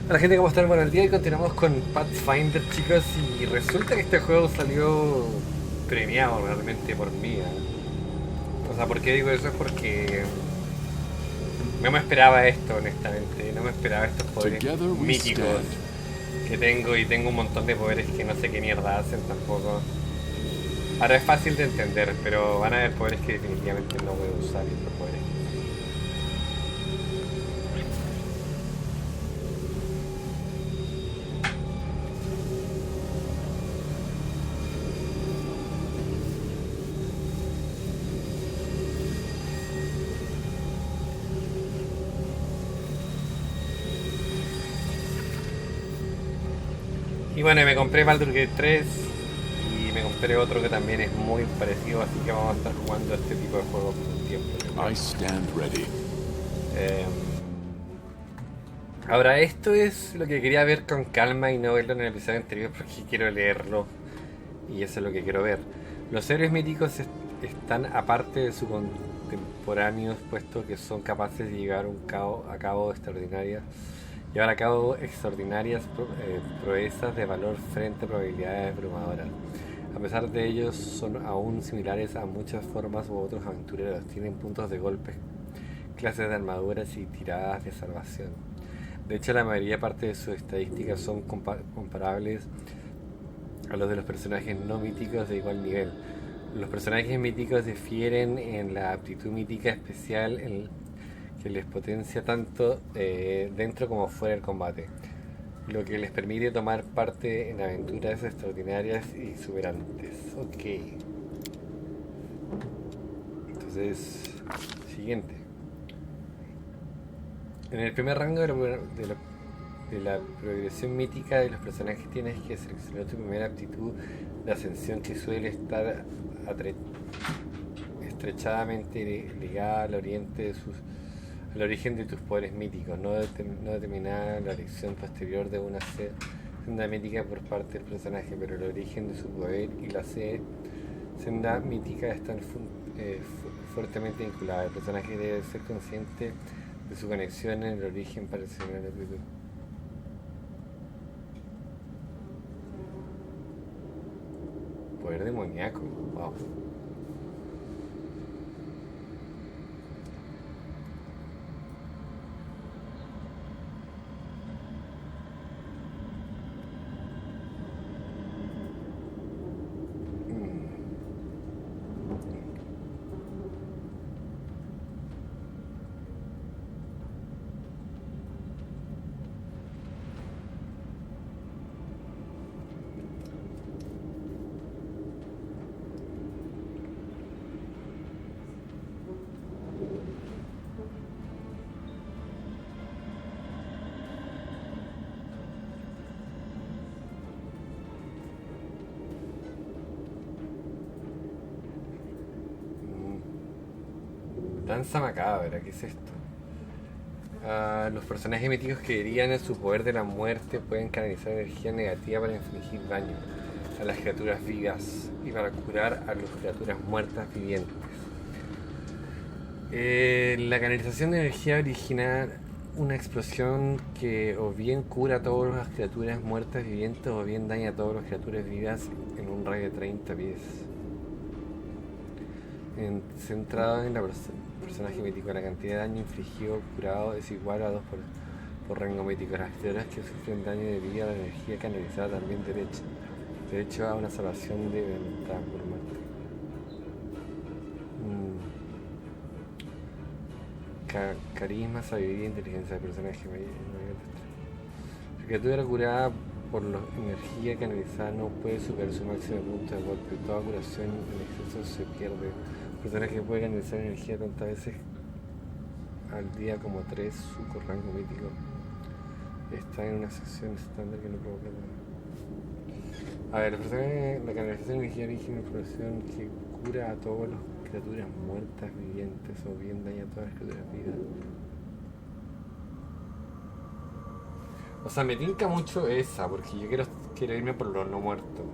Hola gente, ¿cómo están? Bueno, el día de hoy continuamos con Pathfinder, chicos, y resulta que este juego salió premiado realmente por mí, ¿eh? O sea, ¿por qué digo eso? Es porque no me esperaba esto, honestamente, no me esperaba estos poderes Together we míticos stand. que tengo, y tengo un montón de poderes que no sé qué mierda hacen tampoco. Ahora es fácil de entender, pero van a haber poderes que definitivamente no voy a usar y otros poderes. Y bueno, me compré Baldur's Gate 3 y me compré otro que también es muy parecido, así que vamos a estar jugando este tipo de juegos por un tiempo, yo creo. I stand ready. Eh, Ahora, esto es lo que quería ver con calma y no verlo en el episodio anterior porque quiero leerlo y eso es lo que quiero ver. Los héroes míticos están aparte de sus contemporáneos, puesto que son capaces de llevar a cabo extraordinarias llevar a cabo extraordinarias proezas de valor frente a probabilidades abrumadoras. A pesar de ello, son aún similares a muchas formas u otros aventureros. Tienen puntos de golpes, clases de armaduras y tiradas de salvación. De hecho, la mayoría parte de sus estadísticas son comparables a los de los personajes no míticos de igual nivel. Los personajes míticos difieren en la aptitud mítica especial que les potencia tanto dentro como fuera del combate, lo que les permite tomar parte en aventuras extraordinarias y exuberantes. Ok. Entonces, siguiente. En el primer rango de la progresión mítica de los personajes tienes que seleccionar tu primera aptitud de ascensión, que suele estar estrechadamente ligada al origen de tus poderes míticos, no determinada la elección posterior de una senda mítica por parte del personaje, pero el origen de su poder y la senda mítica están fuertemente vinculadas. El personaje debe ser consciente de su conexión en el origen para seleccionar la aptitud. Poder demoníaco, wow. Danza macabra, ¿qué es esto? Los personajes míticos que herían en su poder de la muerte pueden canalizar energía negativa para infligir daño a las criaturas vivas y para curar a las criaturas muertas vivientes. La canalización de energía origina una explosión que o bien cura a todas las criaturas muertas vivientes o bien daña a todas las criaturas vivas en un radio de 30 pies. Centrado en la personaje mítico, la cantidad de daño infligido o curado es igual a 2 por rango mítico. Las criaturas que sufren daño debido a la energía canalizada también derecho a una salvación de ventaja por muerte. Carisma, sabiduría e inteligencia del personaje. La criatura curada por la energía canalizada no puede superar su máximo punto de golpe. Toda curación en exceso se pierde. El personaje puede canalizar energía tantas veces al día como 3, su rango mítico. Está en una sección estándar que no provoca nada. A ver, la canalización de energía origina una explosión que cura a todas las criaturas muertas vivientes o bien daña a todas las criaturas vivas. O sea, me tinca mucho esa, porque yo quiero irme por los no muertos.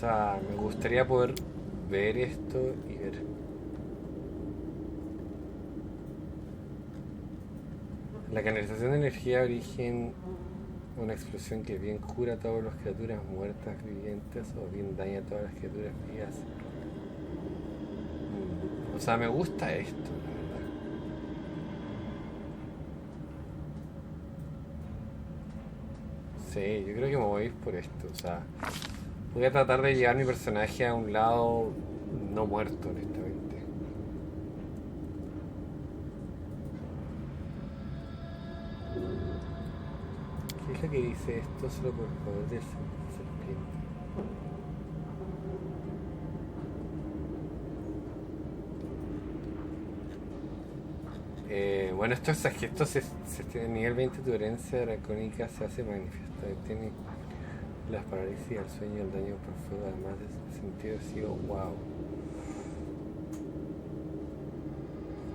sea, me gustaría poder ver esto y ver. La canalización de energía de origen, una explosión que bien cura a todas las criaturas muertas, vivientes, o bien daña a todas las criaturas vivas. O sea, me gusta esto, la verdad. Sí, yo creo que me voy a ir por esto. O sea, voy a tratar de llevar mi personaje a un lado no muerto, honestamente. ¿Qué es lo que dice esto? Solo por poder de serpiente. Bueno, en nivel 20 tu herencia dracónica se hace manifiesta. Tiene las parálisis, el sueño y el daño por fuego, además de sentido ciego. Wow.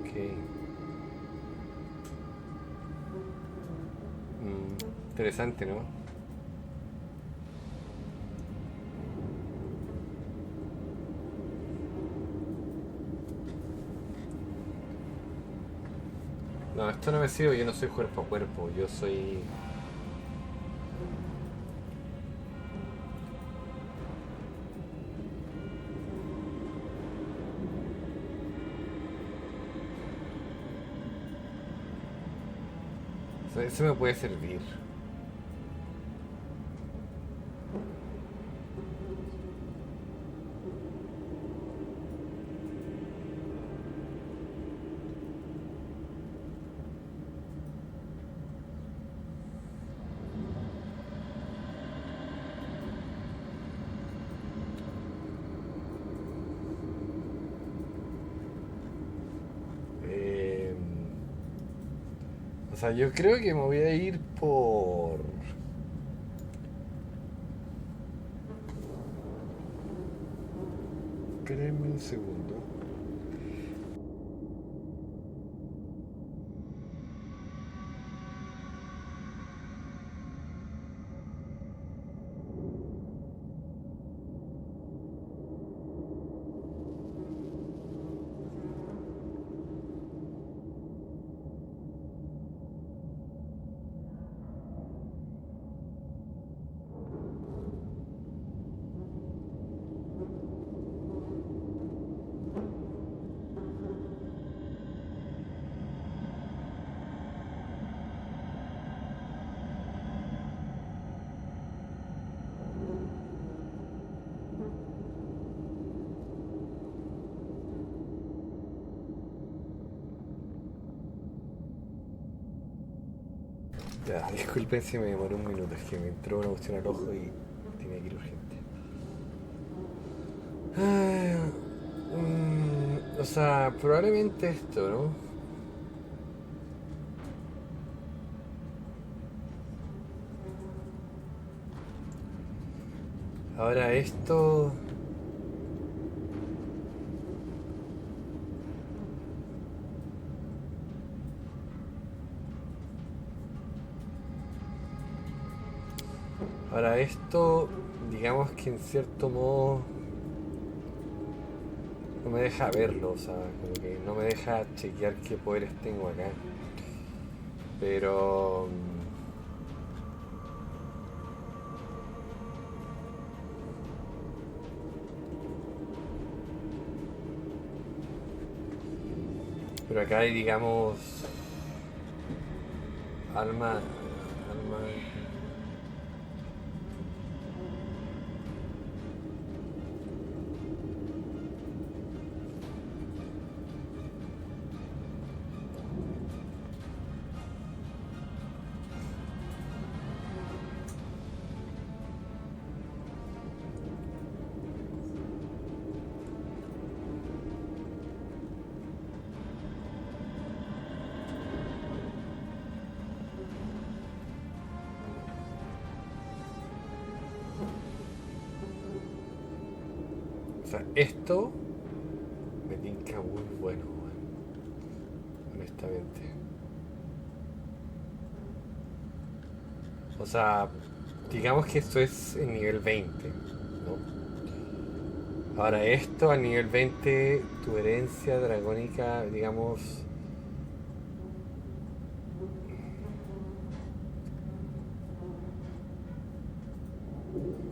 Ok. Interesante, ¿no? No, esto no me sirve, yo no soy cuerpo a cuerpo, yo soy... O sea, eso me puede servir. Eh, o sea, yo creo que me voy a ir por... Espérenme un segundo. Ya, disculpen si me demoré un minuto, es que me entró una cuestión al ojo y tenía que ir urgente. O sea, probablemente esto, ¿no? Ahora esto... Ahora esto, digamos que en cierto modo no me deja verlo, o sea, como que no me deja chequear qué poderes tengo acá. Pero... Pero acá hay, digamos... Alma... Alma... O sea, esto me tinca muy bueno, honestamente. O sea, digamos que esto es en nivel 20, ¿no? Ahora esto al nivel 20, tu herencia dragónica, digamos...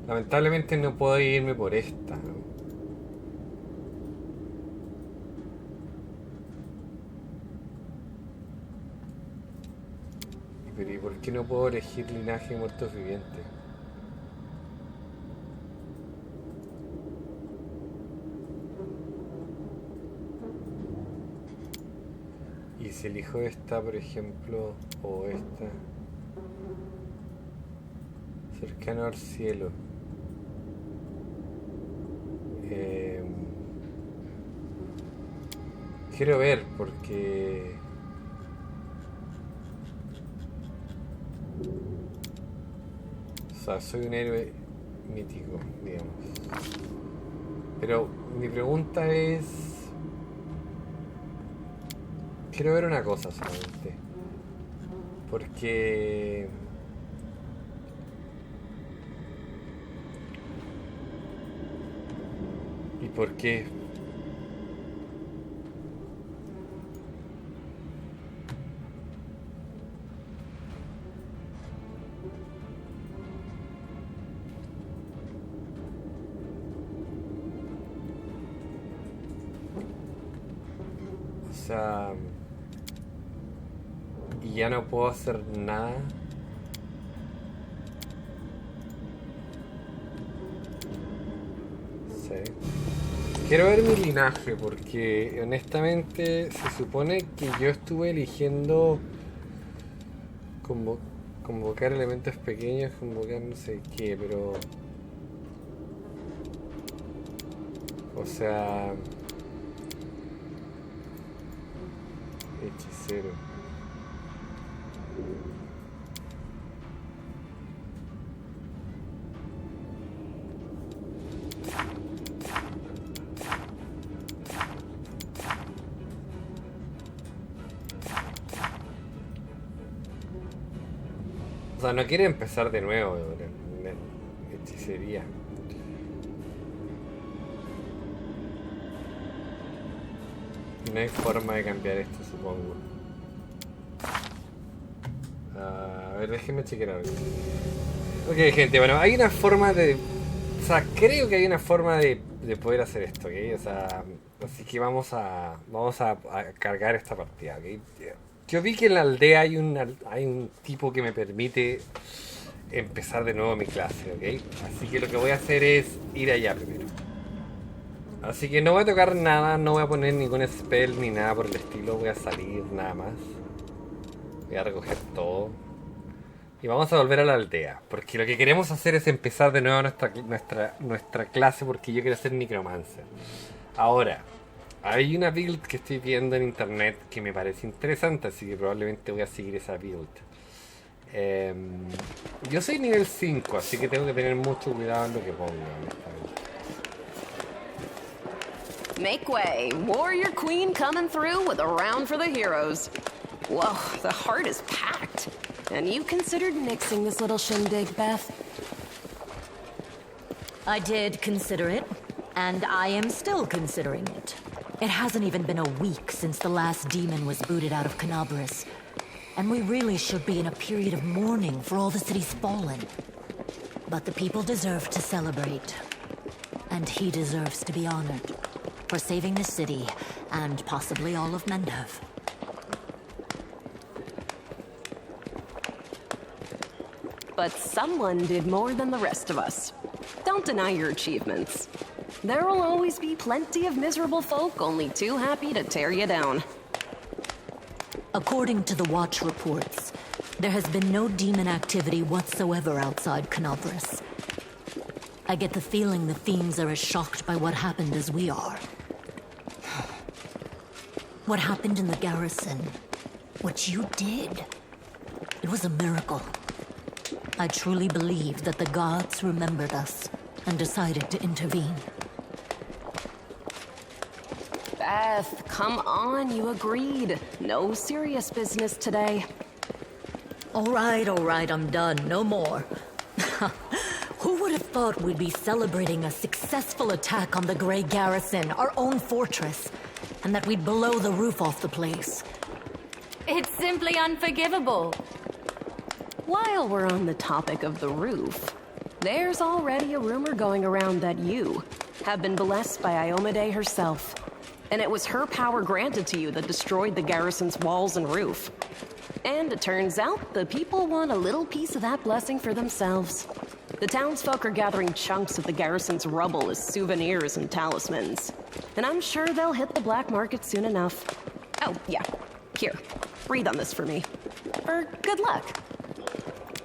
Lamentablemente no puedo irme por esta, ¿no? Pero ¿y por qué no puedo elegir linaje de muertos vivientes? Y si elijo esta, por ejemplo, o esta, cercano al cielo, quiero ver porque o sea, soy un héroe mítico, digamos, pero mi pregunta es, quiero ver una cosa solamente, porque ¿y por qué? O sea, y ya no puedo hacer nada. Sí. Quiero ver mi linaje porque honestamente se supone que yo estuve eligiendo convocar elementos pequeños, convocar no sé qué, pero... O sea... Hechicero. O sea, no quiere empezar de nuevo en hechicería. No hay forma de cambiar esto, supongo. A ver, déjenme chequear algo. Ok, gente, bueno, hay una forma de... O sea, creo que hay una forma de poder hacer esto, ¿ok? O sea, así que vamos a cargar esta partida, ¿ok? Yo vi que en la aldea hay un tipo que me permite empezar de nuevo mi clase, ¿ok? Así que lo que voy a hacer es ir allá primero. Así que no voy a tocar nada, no voy a poner ningún spell ni nada por el estilo, voy a salir nada más. Voy a recoger todo. Y vamos a volver a la aldea, porque lo que queremos hacer es empezar de nuevo nuestra clase, porque yo quiero ser necromancer. Ahora, hay una build que estoy viendo en internet que me parece interesante, así que probablemente voy a seguir esa build. Yo soy nivel 5, así que tengo que tener mucho cuidado en lo que pongo, honestamente. Make way, warrior queen coming through with a round for the heroes. Whoa, the heart is packed. And you considered nixing this little shindig, Beth? I did consider it, and I am still considering it. It hasn't even been a week since the last demon was booted out of Canabras. And we really should be in a period of mourning for all the city's fallen. But the people deserve to celebrate. And he deserves to be honored. For saving the city, and possibly all of Mendov. But someone did more than the rest of us. Don't deny your achievements. There will always be plenty of miserable folk only too happy to tear you down. According to the Watch reports, there has been no demon activity whatsoever outside Canabras. I get the feeling the fiends are as shocked by what happened as we are. What happened in the garrison, what you did, it was a miracle. I truly believe that the gods remembered us and decided to intervene. Beth, come on, you agreed. No serious business today. All right, I'm done. No more. Who would have thought we'd be celebrating a successful attack on the Grey Garrison, our own fortress, and that we'd blow the roof off the place? It's simply unforgivable. While we're on the topic of the roof, there's already a rumor going around that you have been blessed by Iomade herself. And it was her power granted to you that destroyed the garrison's walls and roof. And it turns out the people want a little piece of that blessing for themselves. The townsfolk are gathering chunks of the garrison's rubble as souvenirs and talismans. And I'm sure they'll hit the black market soon enough. Oh, yeah. Here, breathe on this for me. For good luck.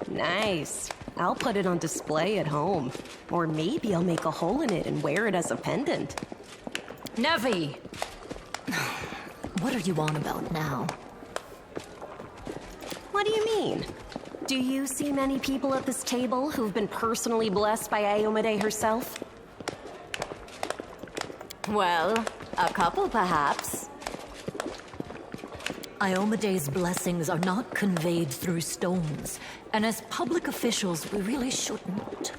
Nice. I'll put it on display at home. Or maybe I'll make a hole in it and wear it as a pendant. Nevi! What are you on about now? What do you mean? Do you see many people at this table who've been personally blessed by Iomade herself? Well, a couple perhaps. Iomade's blessings are not conveyed through stones, and as public officials, we really shouldn't.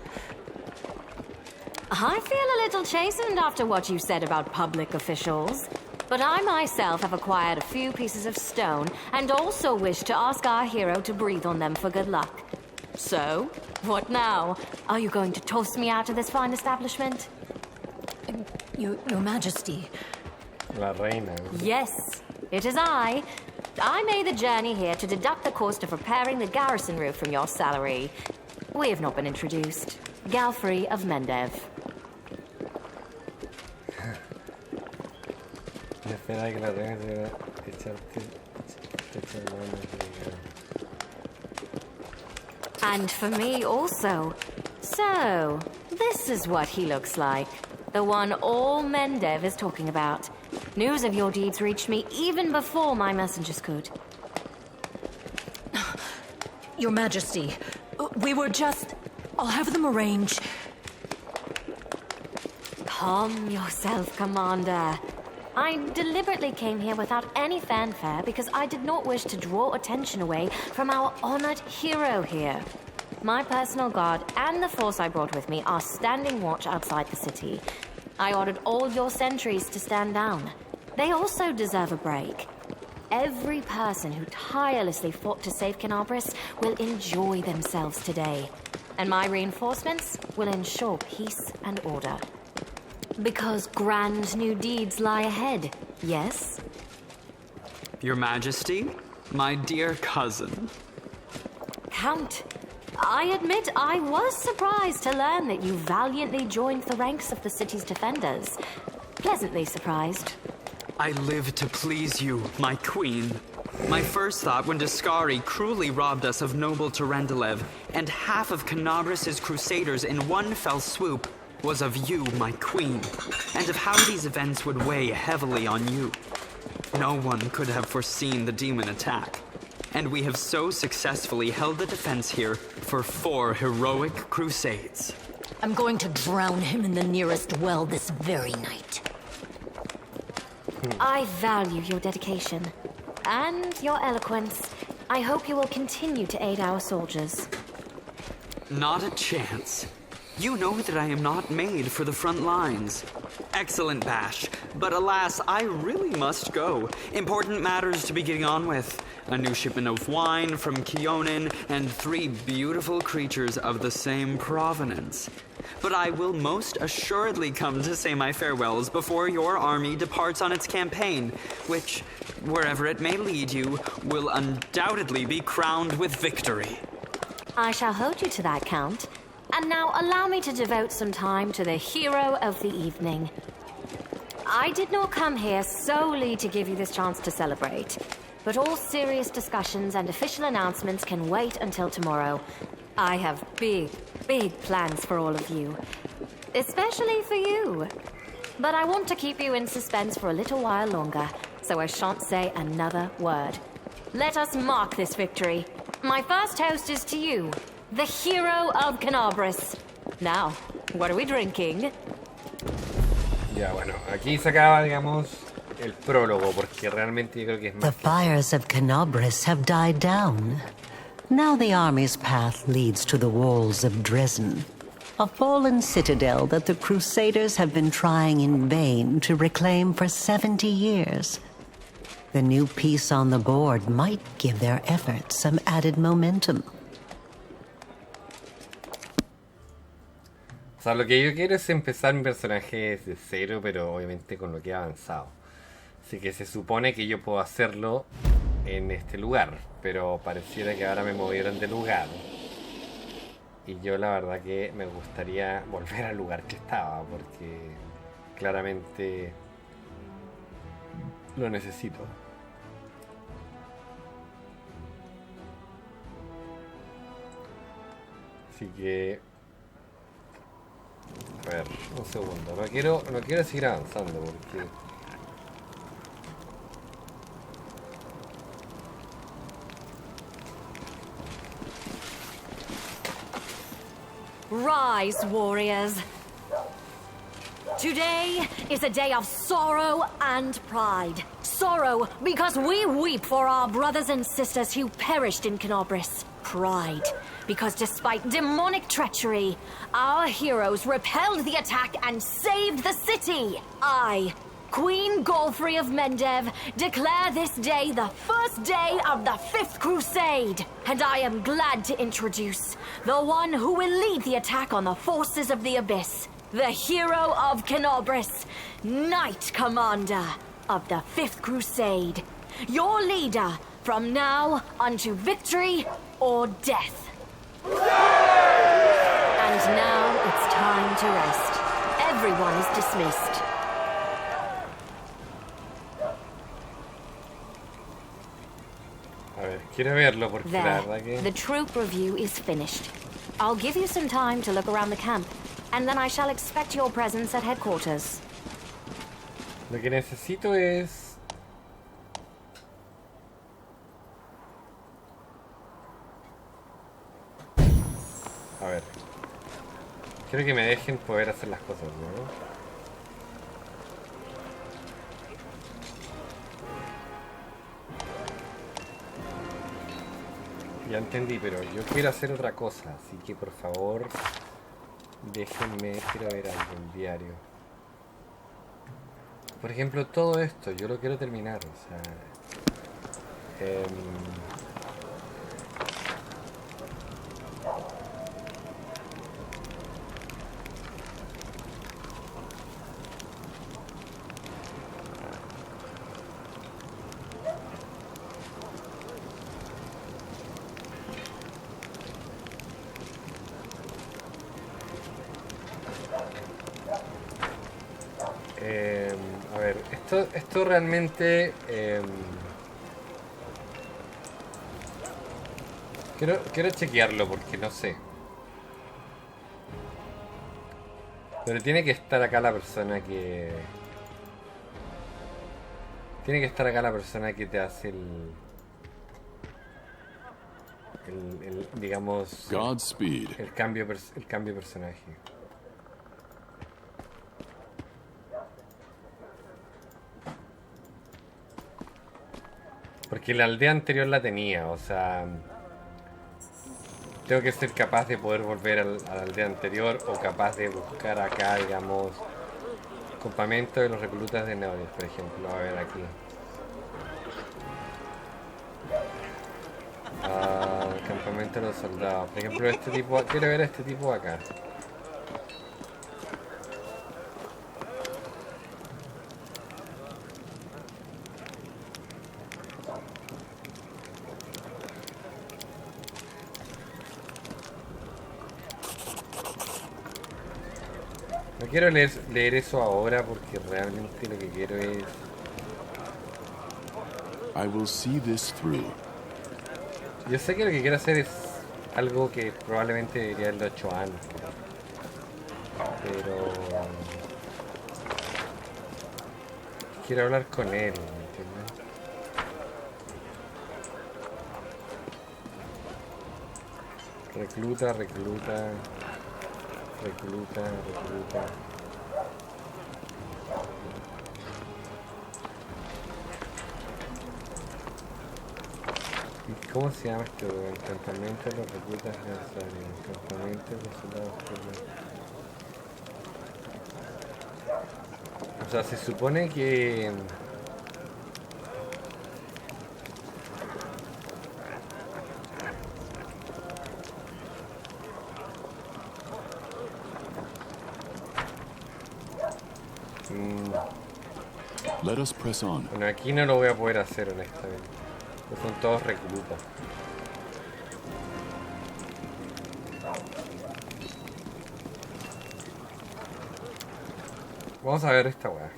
I feel a little chastened after what you said about public officials. But I myself have acquired a few pieces of stone and also wish to ask our hero to breathe on them for good luck. So, what now? Are you going to toss me out of this fine establishment? Your Majesty. La reina. Yes, it is I. I made the journey here to deduct the cost of repairing the garrison roof from your salary. We have not been introduced. Galfrey of Mendev. Espera que la reina se va a echarte mano y And for me also. So, this is what he looks like. The one all Mendev is talking about. News of your deeds reached me even before my messengers could. Your Majesty, we were just... I'll have them arrange. Calm yourself, Commander. I deliberately came here without any fanfare because I did not wish to draw attention away from our honored hero here. My personal guard and the force I brought with me are standing watch outside the city. I ordered all your sentries to stand down. They also deserve a break. Every person who tirelessly fought to save Canabris will enjoy themselves today. And my reinforcements will ensure peace and order. Because grand new deeds lie ahead, yes? Your Majesty, my dear cousin. Count, I admit I was surprised to learn that you valiantly joined the ranks of the city's defenders. Pleasantly surprised. I live to please you, my queen. My first thought when Daskari cruelly robbed us of noble Terendelev and half of Canabris' crusaders in one fell swoop was of you, my queen, and of how these events would weigh heavily on you. No one could have foreseen the demon attack, and we have so successfully held the defense here for 4 heroic crusades. I'm going to drown him in the nearest well this very night. I value your dedication and your eloquence. I hope you will continue to aid our soldiers. Not a chance. You know that I am not made for the front lines. Excellent bash, but alas, I really must go. Important matters to be getting on with. A new shipment of wine from Kionin and 3 beautiful creatures of the same provenance. But I will most assuredly come to say my farewells before your army departs on its campaign, which, wherever it may lead you, will undoubtedly be crowned with victory. I shall hold you to that, Count. And now allow me to devote some time to the hero of the evening. I did not come here solely to give you this chance to celebrate, but all serious discussions and official announcements can wait until tomorrow. I have big plans for all of you, especially for you. But I want to keep you in suspense for a little while longer, so I shan't say another word. Let us mark this victory. My first toast is to you, the hero of Canabris. Now, what are we drinking? Ya, bueno, aquí se acaba, digamos, el prólogo, porque realmente yo creo que es The más que... fires of Canabris have died down. Now the army's path leads to the walls of Dresden. A fallen citadel that the Crusaders have been trying in vain to reclaim for 70 years. The new piece on the board might give their efforts some added momentum. O sea, lo que yo quiero es empezar mi personaje desde cero, pero obviamente con lo que he avanzado. Así que se supone que yo puedo hacerlo en este lugar, pero pareciera que ahora me movieron de lugar. Y yo la verdad que me gustaría volver al lugar que estaba, porque claramente lo necesito. Así que... A ver, un segundo. No quiero seguir avanzando porque... Rise, warriors. Today is a day of sorrow and pride. Sorrow because we weep for our brothers and sisters who perished in Canobris. Pride because despite demonic treachery, our heroes repelled the attack and saved the city. I, Queen Golfrey of Mendev, declare this day the first day of the 5th Crusade. And I am glad to introduce the one who will lead the attack on the forces of the Abyss. The hero of Canobris, Knight Commander of the 5th Crusade. Your leader from now unto victory or death. And now it's time to rest. Everyone is dismissed. A ver, quiero verlo porque la There, verdad que... the troop review is finished. I'll give you some time to look around the camp, and then I shall expect your presence at headquarters. Lo que necesito es... A ver. Quiero que me dejen poder hacer las cosas, ¿no? Ya entendí, pero yo quiero hacer otra cosa, así que por favor déjenme, quiero ver algo en diario. Por ejemplo, todo esto, yo lo quiero terminar, o sea... a ver, esto realmente quiero chequearlo porque no sé. Pero tiene que estar acá la persona que... Tiene que estar acá la persona que te hace digamos... Godspeed. El cambio de personaje. Porque la aldea anterior la tenía, o sea... Tengo que ser capaz de poder volver a la aldea anterior o capaz de buscar acá, digamos... Campamento de los reclutas de Neoris, por ejemplo. A ver, aquí. Campamento de los soldados. Por ejemplo, este tipo... Quiero ver a este tipo acá. No quiero leer eso ahora porque realmente lo que quiero es... I will see this through. Yo sé que lo que quiero hacer es algo que probablemente debería haberlo hecho antes. Pero... Quiero hablar con él, ¿me entiendes? Recluta. ¿Y cómo se llama esto? El campamento de los reclutas necesarios. El campamento de los soldados. sea, se supone que... Let us press on. Bueno, aquí no lo voy a poder hacer, honestamente. Pues son todos reclutas. Vamos a ver esta weá.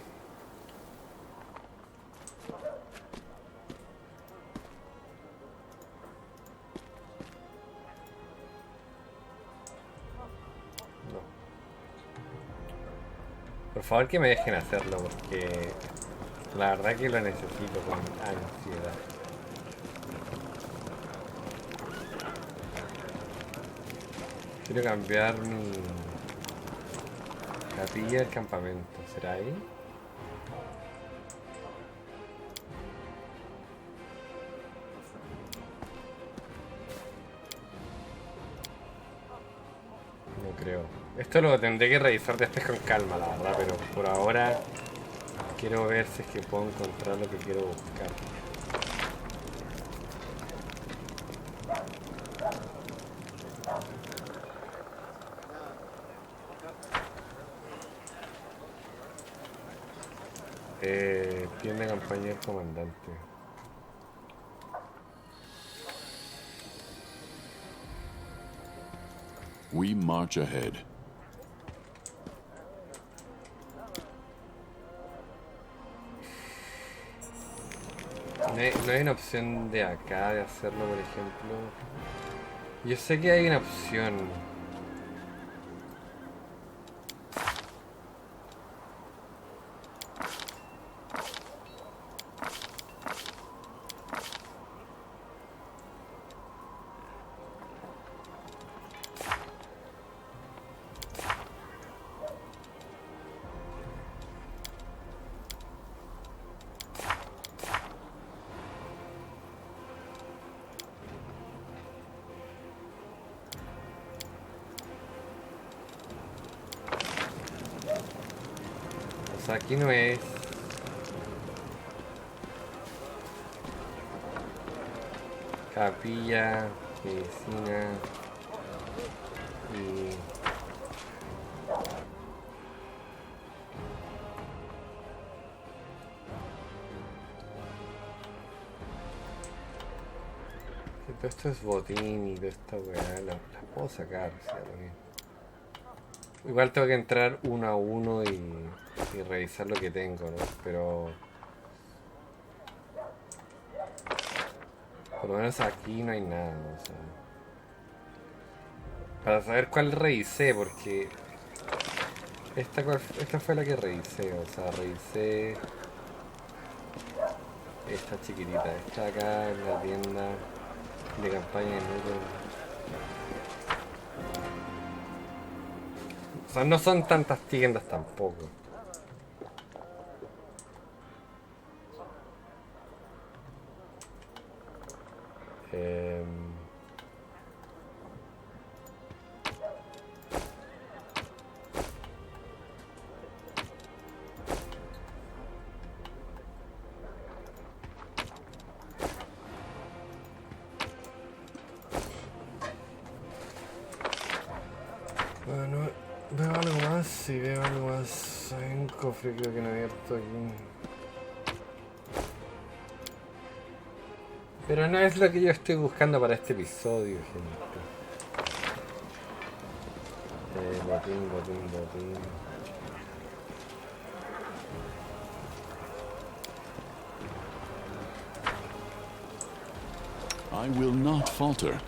No. Por favor que me dejen hacerlo porque la verdad que lo necesito con ansiedad. Quiero cambiar mi capilla del campamento. ¿Será ahí? No creo. Esto lo tendré que revisar después con calma, la verdad, pero por ahora quiero ver si es que puedo encontrar lo que quiero buscar. Tienda de campaña del comandante. We march ahead. No hay una opción de acá de hacerlo, por ejemplo. Yo sé que hay una opción. O sea, aquí no es. Capilla, medicina y... Todo esto es botín y toda esta weá, las puedo sacar, o sea, también. Igual tengo que entrar uno a uno y revisar lo que tengo, ¿no? Pero... por lo menos aquí no hay nada, o sea... Para saber cuál revisé, porque... Esta fue la que revisé, o sea, revisé... Esta chiquitita, esta acá en la tienda de campaña de Newton. O sea, no son tantas tiendas tampoco. Bueno, veo algo más, sí veo algo más. Hay un cofre creo que no he abierto aquí. Pero no es lo que yo estoy buscando para este episodio, gente. Botín. I will not falter.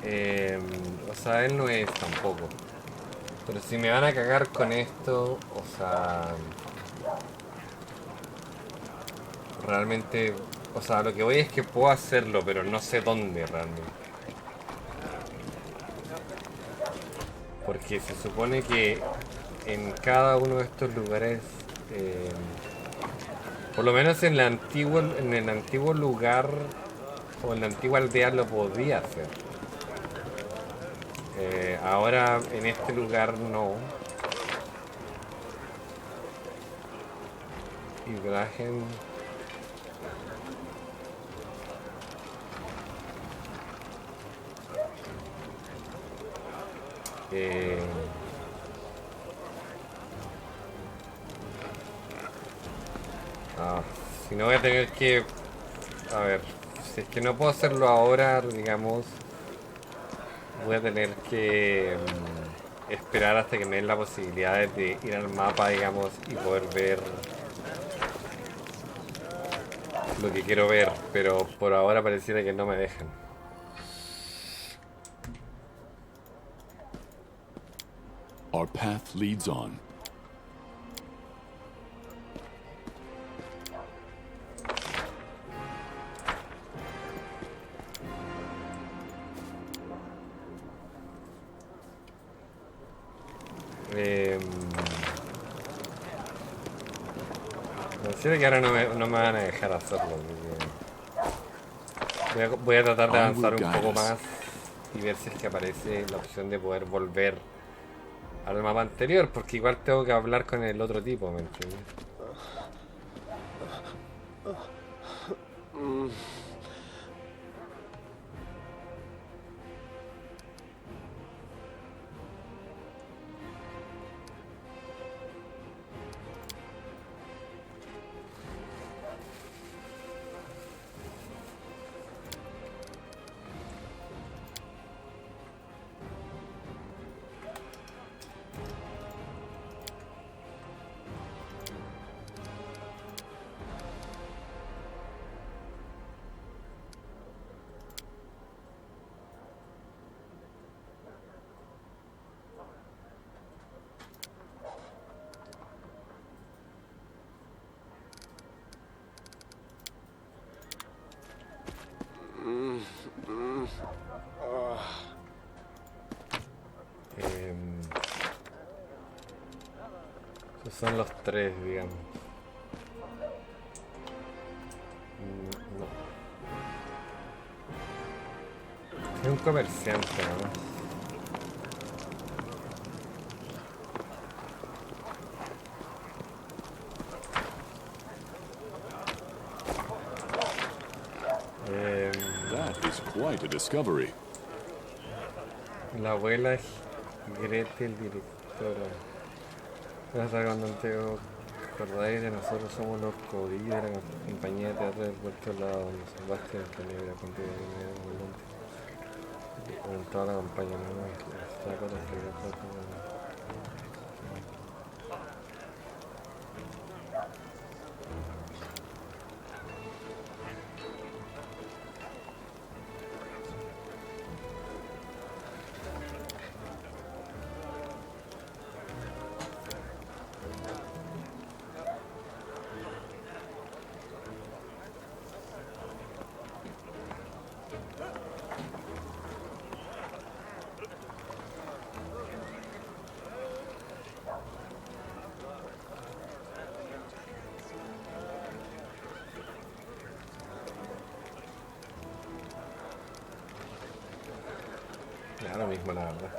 O sea, él no es tampoco. Pero si me van a cagar con esto, o sea... Realmente... O sea, lo que voy es que puedo hacerlo, pero no sé dónde realmente. Porque se supone que en cada uno de estos lugares... por lo menos en el antiguo lugar o en la antigua aldea lo podía hacer. Ahora en este lugar no. Ibrahim. Si no voy a tener que... A ver, si es que no puedo hacerlo ahora, digamos, voy a tener que esperar hasta que me den la posibilidad de ir al mapa, digamos, y poder ver lo que quiero ver, pero por ahora pareciera que no me dejan. Our path leads on. Pareciera que ahora no me van a dejar hacerlo. Voy a tratar de avanzar un poco más y ver si es que aparece la opción de poder volver al mapa anterior, porque igual tengo que hablar con el otro tipo, ¿me entiendes? Esos son los tres, digamos. No. Es un comerciante, ¿no? That is quite a discovery. La abuela Gretel, directora. Hasta cuando te acordáis de nosotros somos los codillos de la compañía de teatro del puerto al lado donde Sebastián que le hubiera contado en toda la campaña, ¿no? Está con la lo mismo, la verdad.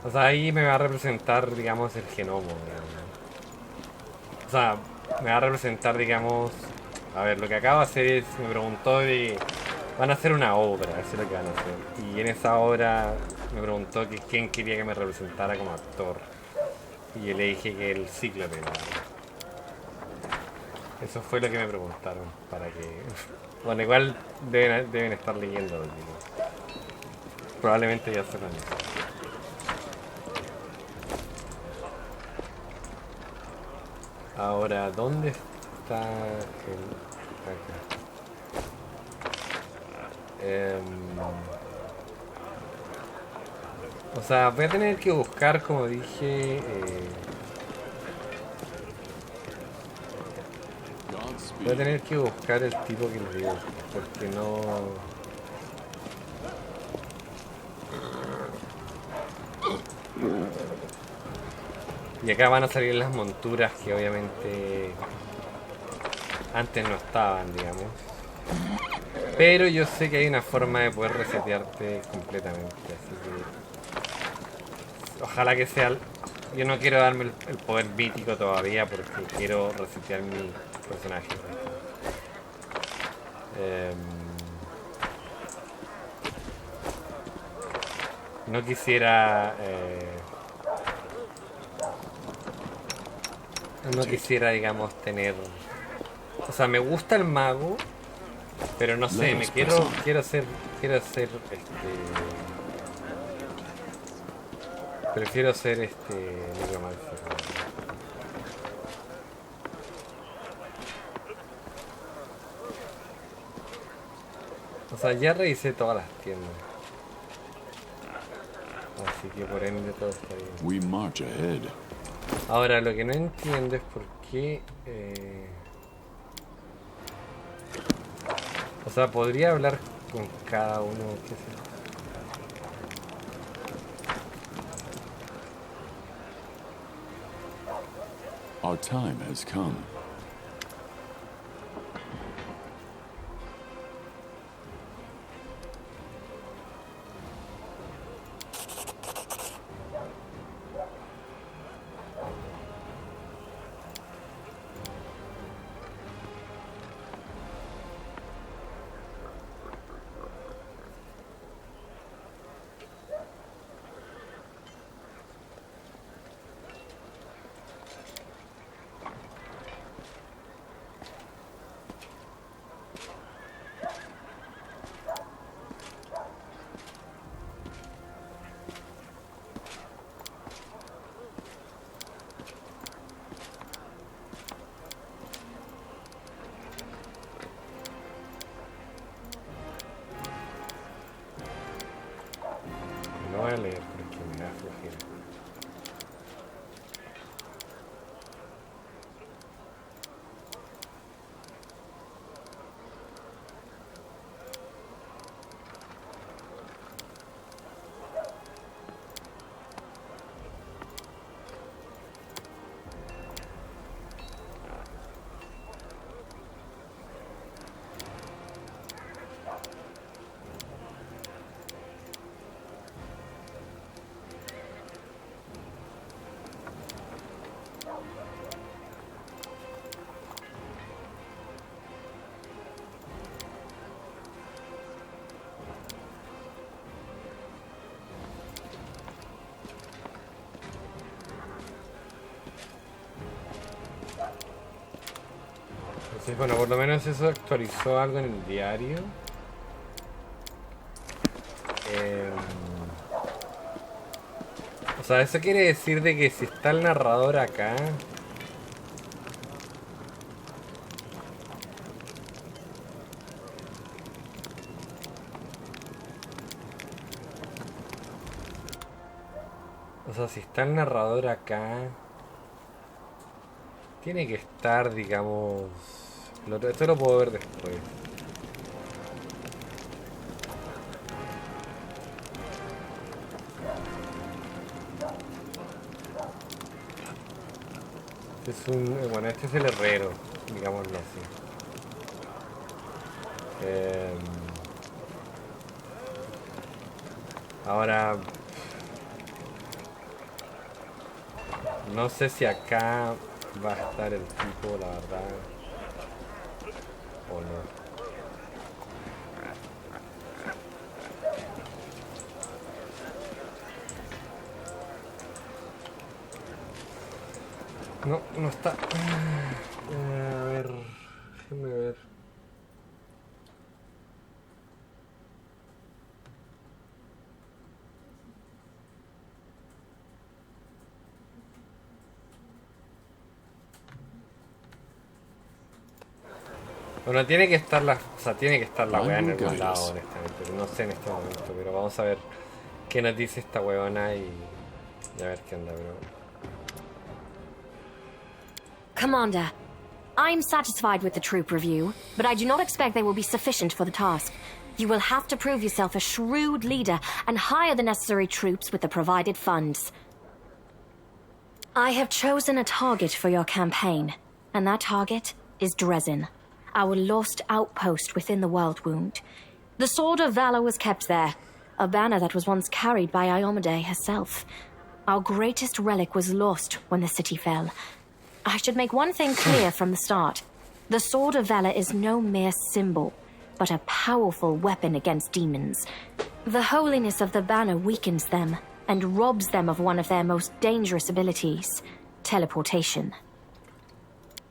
O sea, ahí me va a representar, digamos, el genoma, digamos. O sea, me va a representar, digamos... A ver, lo que acabo de hacer es... Me preguntó de... Van a hacer una obra, eso es lo que van a hacer. Y en esa obra me preguntó que quién quería que me representara como actor. Y yo le dije que el cíclope. Eso fue lo que me preguntaron, para que... Bueno, igual deben estar leyendo. Probablemente ya sepan eso. Ahora, ¿dónde está el...? Acá. O sea, voy a tener que buscar, como dije... voy a tener que buscar el tipo que les digo, porque no... Y acá van a salir las monturas que obviamente antes no estaban, digamos. Pero yo sé que hay una forma de poder resetearte completamente, así que... Ojalá que sea... Yo no quiero darme el poder mítico todavía porque quiero resetear mi personaje. No quisiera... no quisiera, digamos, tener... O sea, me gusta el mago, pero no sé, quiero ser prefiero ser necromancer. O sea, ya revisé todas las tiendas. Así que por ende todo está bien. We march ahead. Ahora, lo que no entiendo es por qué... O sea, podría hablar con cada uno, qué sé yo. Our time has come. No voy a leer porque me da flojera. Entonces, bueno, por lo menos eso actualizó algo en el diario. O sea, eso quiere decir de que si está el narrador acá... O sea, si está el narrador acá... Tiene que estar, digamos... Esto lo puedo ver después. Bueno, este es el herrero, digámoslo así. Ahora... No sé si acá va a estar el tipo, la verdad. O no. No, no está. A ver, déjame ver. Bueno, tiene que estar la, o sea, tiene que estar la weá en algún lado, honestamente. Pero no sé en este momento, pero vamos a ver qué nos dice esta weona y a ver qué onda, bro. Commander, I'm satisfied with the troop review, but I do not expect they will be sufficient for the task. You will have to prove yourself a shrewd leader and hire the necessary troops with the provided funds. I have chosen a target for your campaign, and that target is Dresden, our lost outpost within the World Wound. The Sword of Valor was kept there, a banner that was once carried by Iomade herself. Our greatest relic was lost when the city fell. I should make one thing clear from the start. The Sword of Valor is no mere symbol, but a powerful weapon against demons. The holiness of the banner weakens them and robs them of one of their most dangerous abilities, teleportation.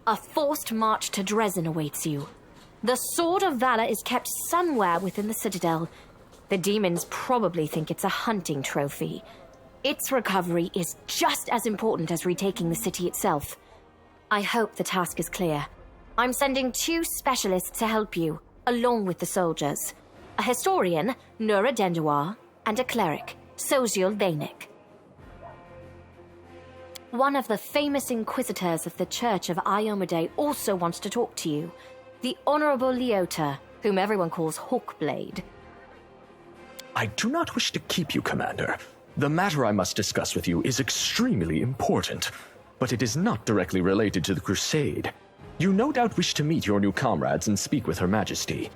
A forced march to Dresden awaits you. The Sword of Valor is kept somewhere within the Citadel. The demons probably think it's a hunting trophy. Its recovery is just as important as retaking the city itself. I hope the task is clear. I'm sending 2 specialists to help you, along with the soldiers. A historian, Nura Denduar, and a cleric, Soziel Dainik. One of the famous inquisitors of the Church of Iomade also wants to talk to you. The Honorable Leota, whom everyone calls Hawkblade. I do not wish to keep you, Commander. The matter I must discuss with you is extremely important, but it is not directly related to the Crusade. You no doubt wish to meet your new comrades and speak with Her Majesty.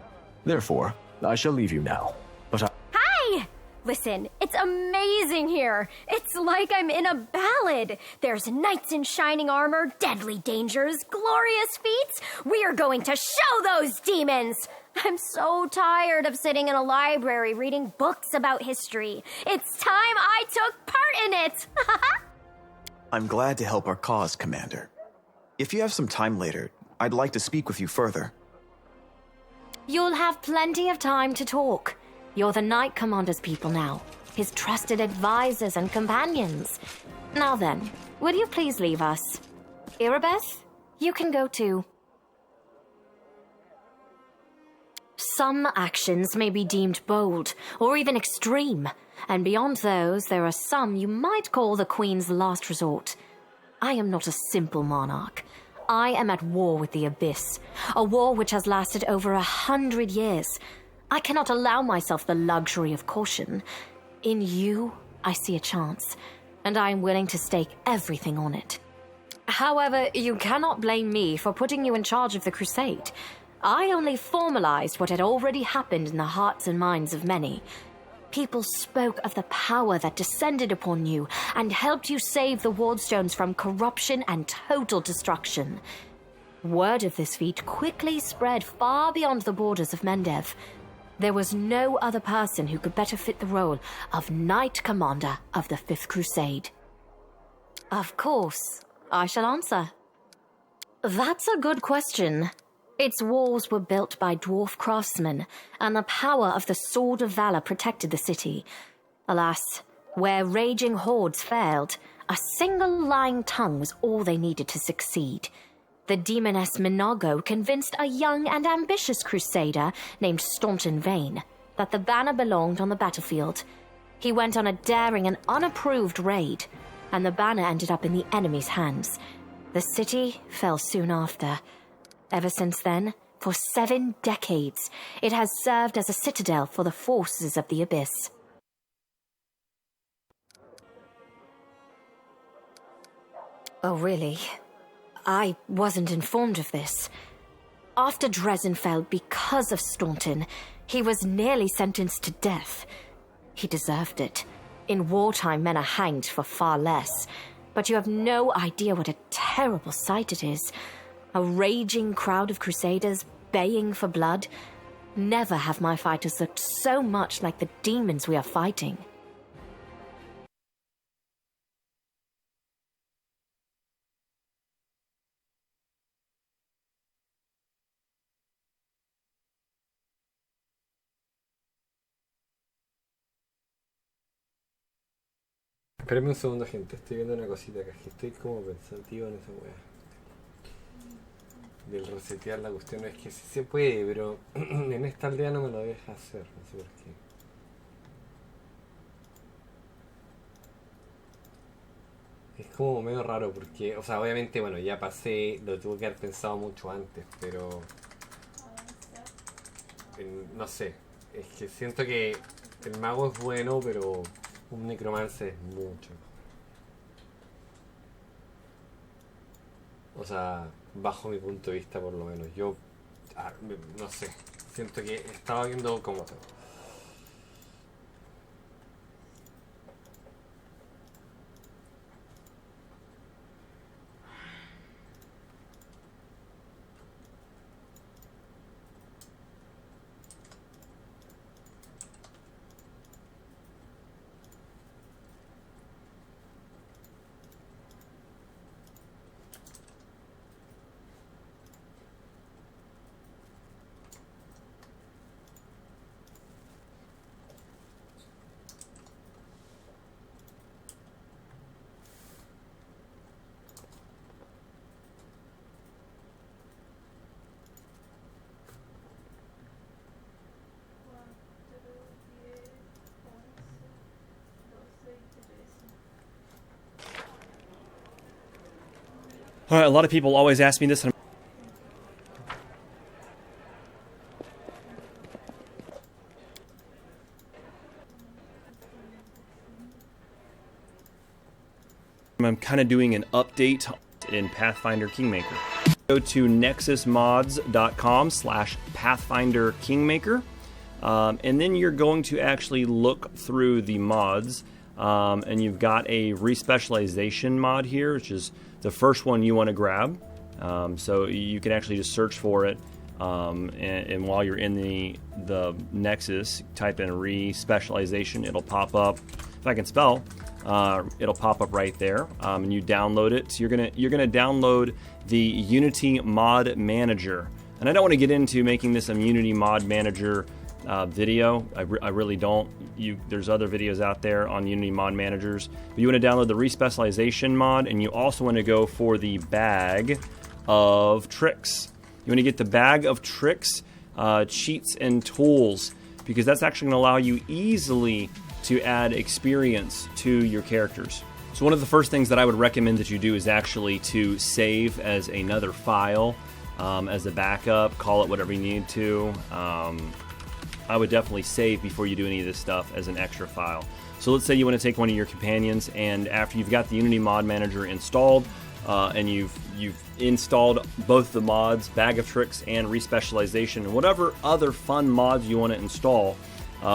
Therefore, I shall leave you now. But Hi! Listen, it's amazing here. It's like I'm in a ballad. There's knights in shining armor, deadly dangers, glorious feats. We are going to show those demons! I'm so tired of sitting in a library reading books about history. It's time I took part in it! I'm glad to help our cause, Commander. If you have some time later, I'd like to speak with you further. You'll have plenty of time to talk. You're the Knight Commander's people now, his trusted advisors and companions. Now then, will you please leave us? Irabeth, you can go too. Some actions may be deemed bold, or even extreme, and beyond those, there are some you might call the Queen's last resort. I am not a simple monarch. I am at war with the Abyss, a war which has lasted over 100 years. I cannot allow myself the luxury of caution. In you, I see a chance, and I am willing to stake everything on it. However, you cannot blame me for putting you in charge of the Crusade. I only formalized what had already happened in the hearts and minds of many. People spoke of the power that descended upon you and helped you save the Wardstones from corruption and total destruction. Word of this feat quickly spread far beyond the borders of Mendev. There was no other person who could better fit the role of Knight Commander of the Fifth Crusade. Of course, I shall answer. That's a good question. Its walls were built by dwarf craftsmen, and the power of the Sword of Valor protected the city. Alas, where raging hordes failed, a single lying tongue was all they needed to succeed. The demoness Minago convinced a young and ambitious crusader named Staunton Vane that the banner belonged on the battlefield. He went on a daring and unapproved raid, and the banner ended up in the enemy's hands. The city fell soon after. Ever since then, for 7 decades, it has served as a citadel for the forces of the Abyss. Oh, really? I wasn't informed of this. After Dresden fell because of Staunton, he was nearly sentenced to death. He deserved it. In wartime, men are hanged for far less. but you have no idea what a terrible sight it is. A raging crowd of crusaders baying for blood. Never have my fighters looked so much like the demons we are fighting. Espérame un segundo, gente. Estoy viendo una cosita acá. Que estoy como pensativo en esa wea. Del resetear la cuestión. Es que sí se puede, pero en esta aldea no me lo deja hacer. No sé por qué. Es como medio raro porque, o sea, obviamente, bueno, ya pasé, lo tuve que haber pensado mucho antes, pero no sé. Es que siento que el mago es bueno, pero un necromancer es mucho. O sea, bajo mi punto de vista por lo menos. Yo, no sé, siento que estaba viendo como... All right, a lot of people always ask me this, and I'm kind of doing an update in Pathfinder Kingmaker. Go to nexusmods.com/Pathfinder Kingmaker, and then you're going to actually look through the mods, and you've got a respecialization mod here, which is the first one you want to grab. So you can actually just search for it, and while you're in the Nexus, type in respecialization. It'll pop up. If I can spell, it'll pop up right there, and you download it. So you're gonna download the Unity Mod Manager. And I don't want to get into making this a Unity Mod Manager video. I really don't. There's other videos out there on Unity Mod Managers. But you want to download the respecialization mod, and you also want to go for the Bag of Tricks. You want to get the Bag of Tricks, cheats and tools, because that's actually going to allow you easily to add experience to your characters. So one of the first things that I would recommend that you do is actually to save as another file, as a backup. Call it whatever you need to. I would definitely save before you do any of this stuff as an extra file. So let's say you want to take one of your companions, and after you've got the Unity Mod Manager installed, and you've installed both the mods, Bag of Tricks and Respecialization, and whatever other fun mods you want to install,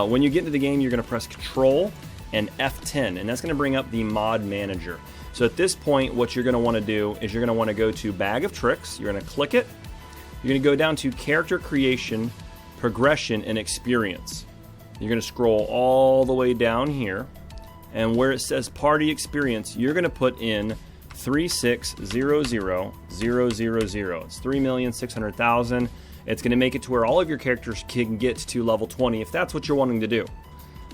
when you get into the game, you're going to press Control and F10, and that's going to bring up the Mod Manager. So at this point, what you're going to want to do is you're going to want to go to Bag of Tricks. You're going to click it. You're going to go down to Character Creation, Progression, and Experience. You're going to scroll all the way down here, and where it says Party Experience, you're going to put in 3600000. It's 3,600,000. It's going to make it to where all of your characters can get to level 20 if that's what you're wanting to do.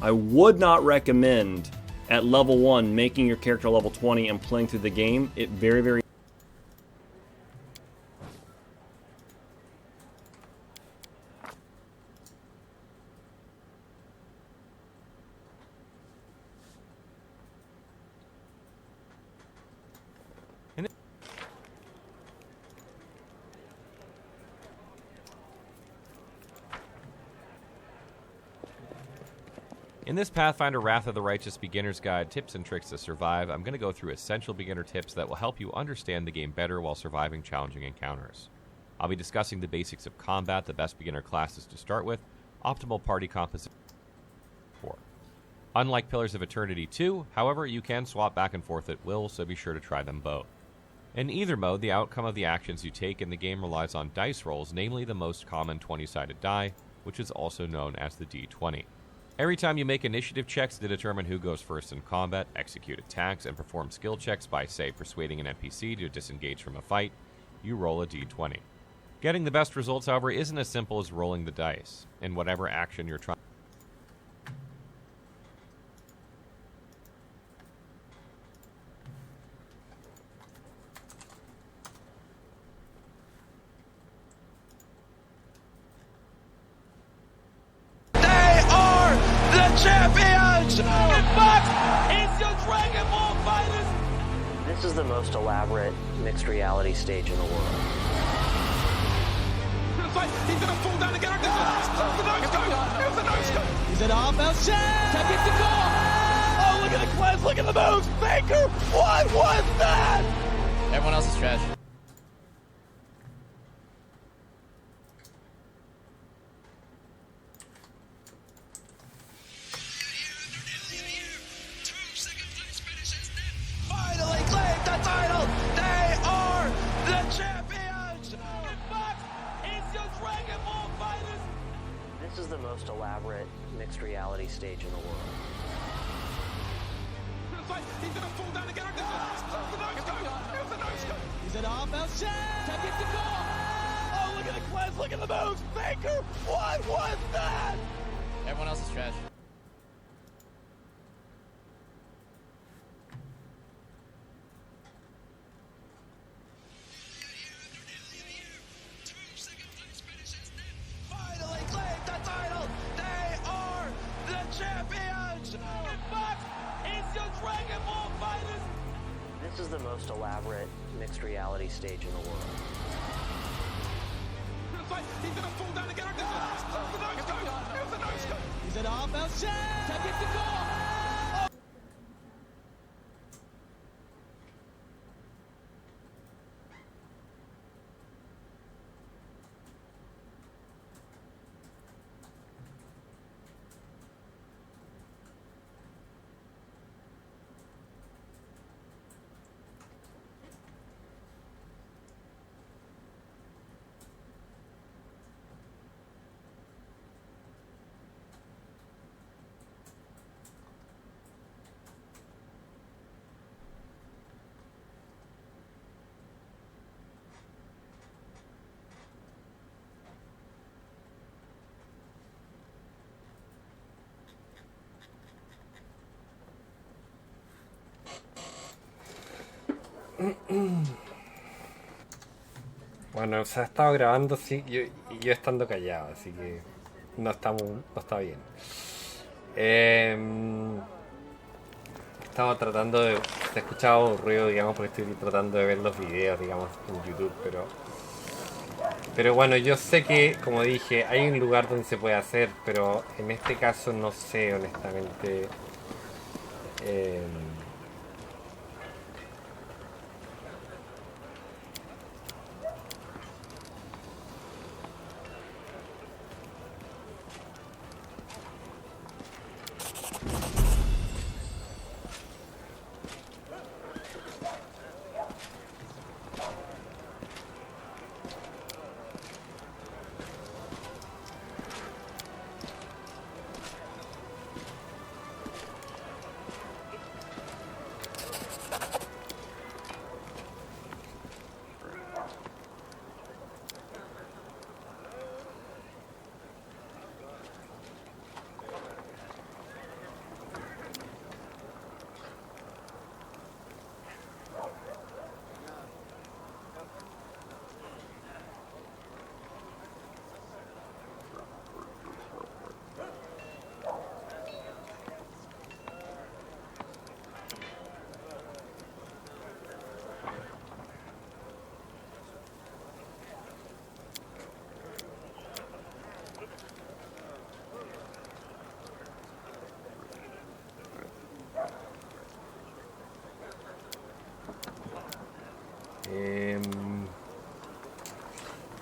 I would not recommend at level 1 making your character level 20 and playing through the game. It very In this Pathfinder Wrath of the Righteous Beginner's Guide, Tips and Tricks to Survive, I'm going to go through essential beginner tips that will help you understand the game better while surviving challenging encounters. I'll be discussing the basics of combat, the best beginner classes to start with, optimal party composition. Unlike Pillars of Eternity 2, however, you can swap back and forth at will, so be sure to try them both. In either mode, the outcome of the actions you take in the game relies on dice rolls, namely the most common 20-sided die, which is also known as the D20. Every time you make initiative checks to determine who goes first in combat, execute attacks, and perform skill checks by, say, persuading an NPC to disengage from a fight, you roll a D20. Getting the best results, however, isn't as simple as rolling the dice. In whatever action you're trying champions! But it's your Dragon Ball fighters! This is the most elaborate mixed reality stage in the world. He's gonna fall down again. He's at half out. Take it to goal! Oh, look at the cleanse, look at the moves! Baker, what was that? Everyone else is trash. This is the most elaborate mixed reality stage in the world. He's gonna fall down again. He's at half out. Take it to goal! Oh, look at the cleanse, look at the moves! Baker, what was that? Everyone else is trash. This is the most elaborate mixed reality stage in the world. He's gonna fall down again. He's at half out. Take it to goal! Bueno, se ha estado grabando, sí, yo estando callado, así que no está bien. Estaba tratando de... Se ha escuchado ruido, digamos, porque estoy tratando de ver los videos, digamos, en YouTube, pero bueno, yo sé que, como dije, hay un lugar donde se puede hacer, pero en este caso no sé, honestamente.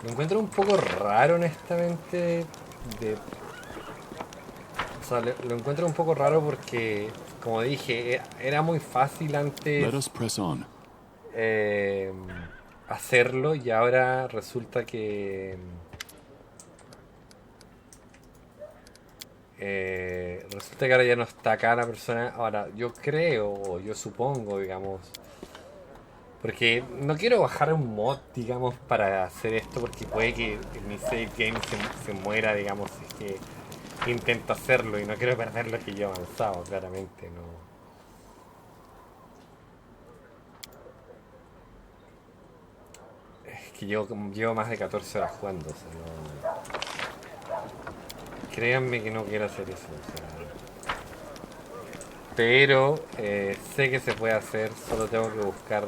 Lo encuentro un poco raro, honestamente. sea, lo encuentro un poco raro porque, como dije, era muy fácil antes hacerlo y ahora resulta que ahora ya no está acá la persona. Ahora, yo creo, o yo supongo, digamos, porque no quiero bajar un mod, digamos, para hacer esto, porque puede que mi save game se muera, digamos, si es que intento hacerlo y no quiero perder lo que yo he avanzado, claramente, no. Es que llevo más de 14 horas jugando, o sea, no. Créanme que no quiero hacer eso, o sea. Pero sé que se puede hacer, solo tengo que buscar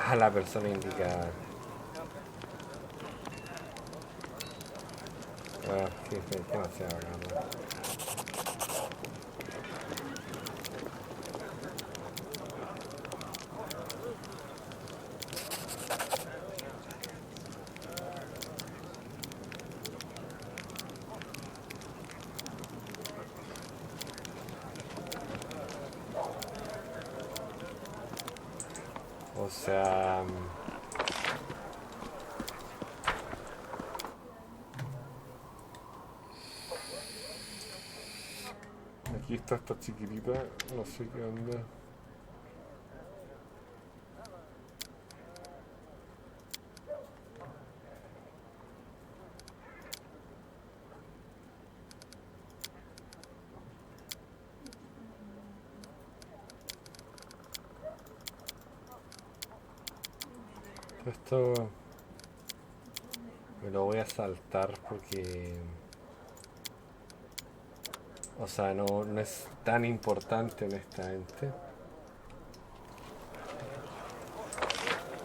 a la persona indicada. Bueno, sí, demasiado acá, ¿no? O sea... Aquí está esta chiquitita, no sé qué onda. Esto me lo voy a saltar porque, o sea, no es tan importante, honestamente.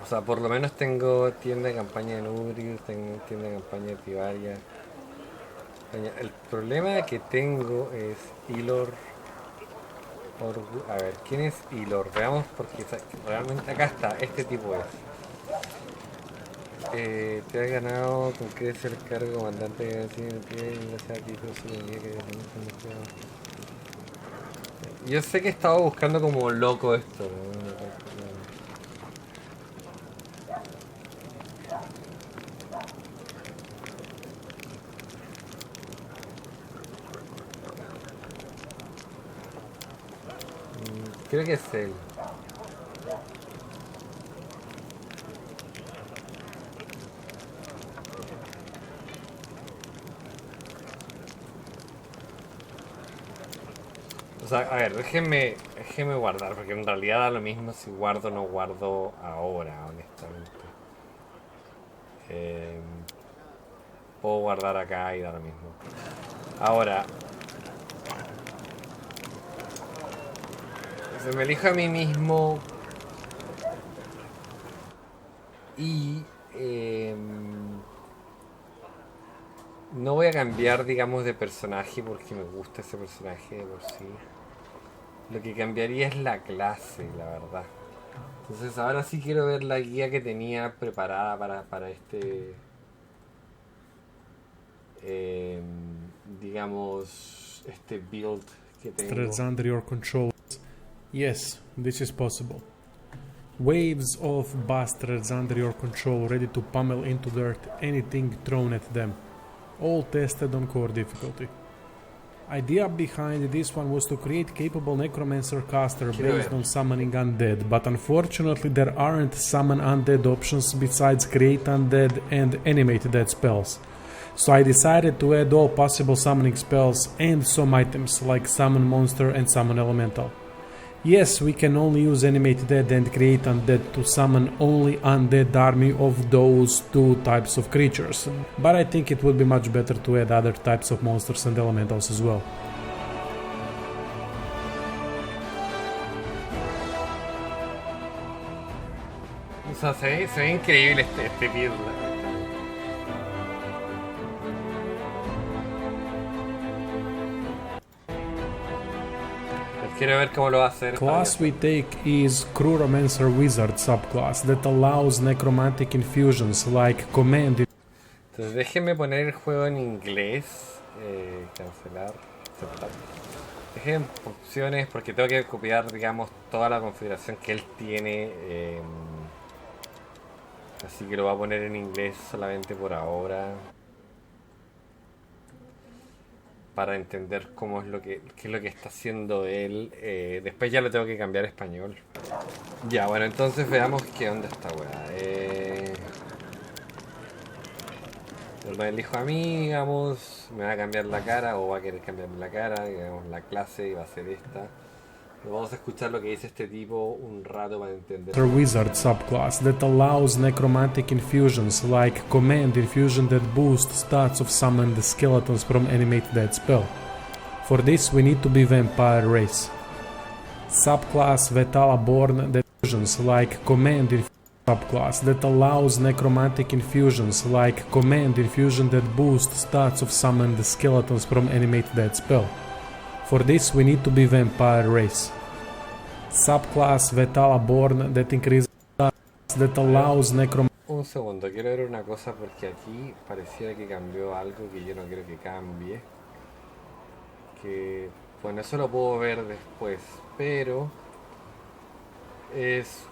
O sea, por lo menos tengo tienda de campaña en Uri, tengo tienda de campaña de Tibaria. El problema que tengo es Ilor. A ver, ¿quién es Ilor? Veamos, porque realmente acá está, este tipo es. Te has ganado con creces el cargo comandante de pie y gracias a ti yo sé que estaba buscando como loco esto, ¿no? Creo que es él. O sea, a ver, déjenme guardar, porque en realidad da lo mismo si guardo o no guardo ahora, honestamente. Puedo guardar acá y da lo mismo. Ahora, si me elijo a mí mismo y no voy a cambiar, digamos, de personaje porque me gusta ese personaje de por sí. Lo que cambiaría es la clase, la verdad. Entonces ahora sí quiero ver la guía que tenía preparada para este... digamos, este build que tengo. Threads under your control. Yes, this is possible. Waves of bastards under your control, ready to pummel into dirt anything thrown at them. All tested on core difficulty. Idea behind this one was to create capable necromancer caster based on summoning undead, but unfortunately there aren't summon undead options besides create undead and animate dead spells. So I decided to add all possible summoning spells and some items like summon monster and summon elemental. Yes, we can only use animate dead and create undead to summon only undead army of those two types of creatures, but I think it would be much better to add other types of monsters and elementals as well. O sea, se ve increíble este build. Quiero ver cómo lo va a hacer. Class we take is Crewromancer Wizard subclass that allows necromantic infusions like command. Entonces déjenme poner el juego en inglés Cancelar, aceptar. Dejen opciones porque tengo que copiar, digamos, toda la configuración que él tiene. Así que lo voy a poner en inglés solamente por ahora. Para entender cómo es qué es lo que está haciendo él. Después ya lo tengo que cambiar a español. Ya, bueno, entonces veamos qué onda esta weá. Lo elijo a mí, digamos. Me va a cambiar la cara o va a querer cambiarme la cara. Digamos, la clase va a ser esta. Vamos a escuchar lo que dice este tipo un rato para entender. Wizard subclass that allows necromantic infusions like command infusion that boosts stats of summoned skeletons from animate that spell. For this we need to be vampire race. Subclass Vetala-born that infusions like command infusion subclass that allows necromantic infusions like command infusion that boosts stats of summoned skeletons from animate that spell. For this we need to be vampire race. Subclass Vetala-born that increases stats that allows necromantic. Un segundo, quiero ver una cosa porque aquí pareciera que cambió algo que yo no creo que cambie. Que bueno, eso lo puedo ver después, pero es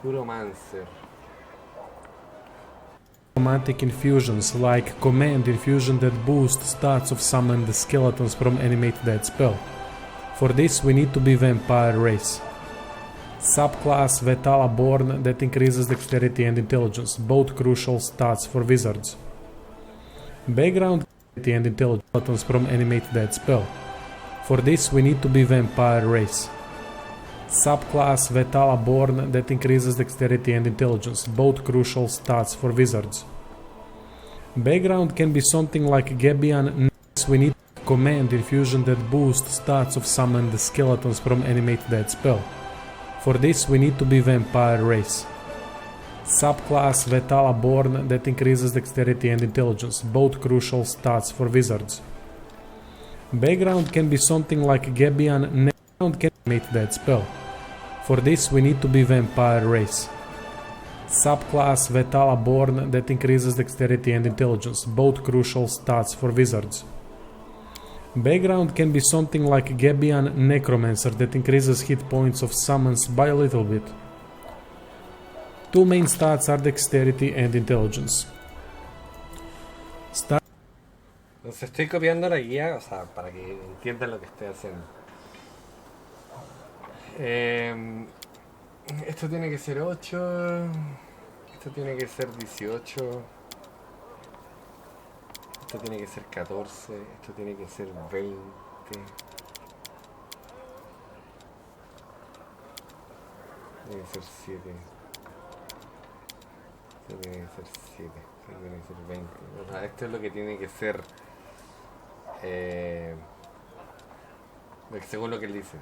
Curomancer. Necromantic infusions like command infusion that boosts stats of summoned skeletons from animate that spell. For this we need to be vampire race. Subclass Vetala-born that increases dexterity and intelligence, both crucial stats for wizards. Background dexterity and intelligence from animate that spell. For this we need to be vampire race. Subclass Vetala-born that increases dexterity and intelligence, both crucial stats for wizards. Background can be something like Gabian. Next we need command infusion that boosts stats of summoned skeletons from animate that spell. For this we need to be vampire race. Subclass Vetala-born that increases dexterity and intelligence, both crucial stats for wizards. Background can be something like Gabian. Background can animate that spell. For this we need to be vampire race. Subclass Vetala-born that increases dexterity and intelligence, both crucial stats for wizards. Background can be something like Gabian Necromancer that increases hit points of summons by a little bit. Two main stats are dexterity and intelligence. Entonces estoy copiando la guía, o sea, para que entiendan lo que estoy haciendo. Esto tiene que ser 8. Esto tiene que ser 18. Esto tiene que ser 14. Esto tiene que ser 20. Tiene que ser 7. Esto tiene que ser 7. Esto tiene que ser 20. O sea, esto es lo que tiene que ser. Según lo que él dice.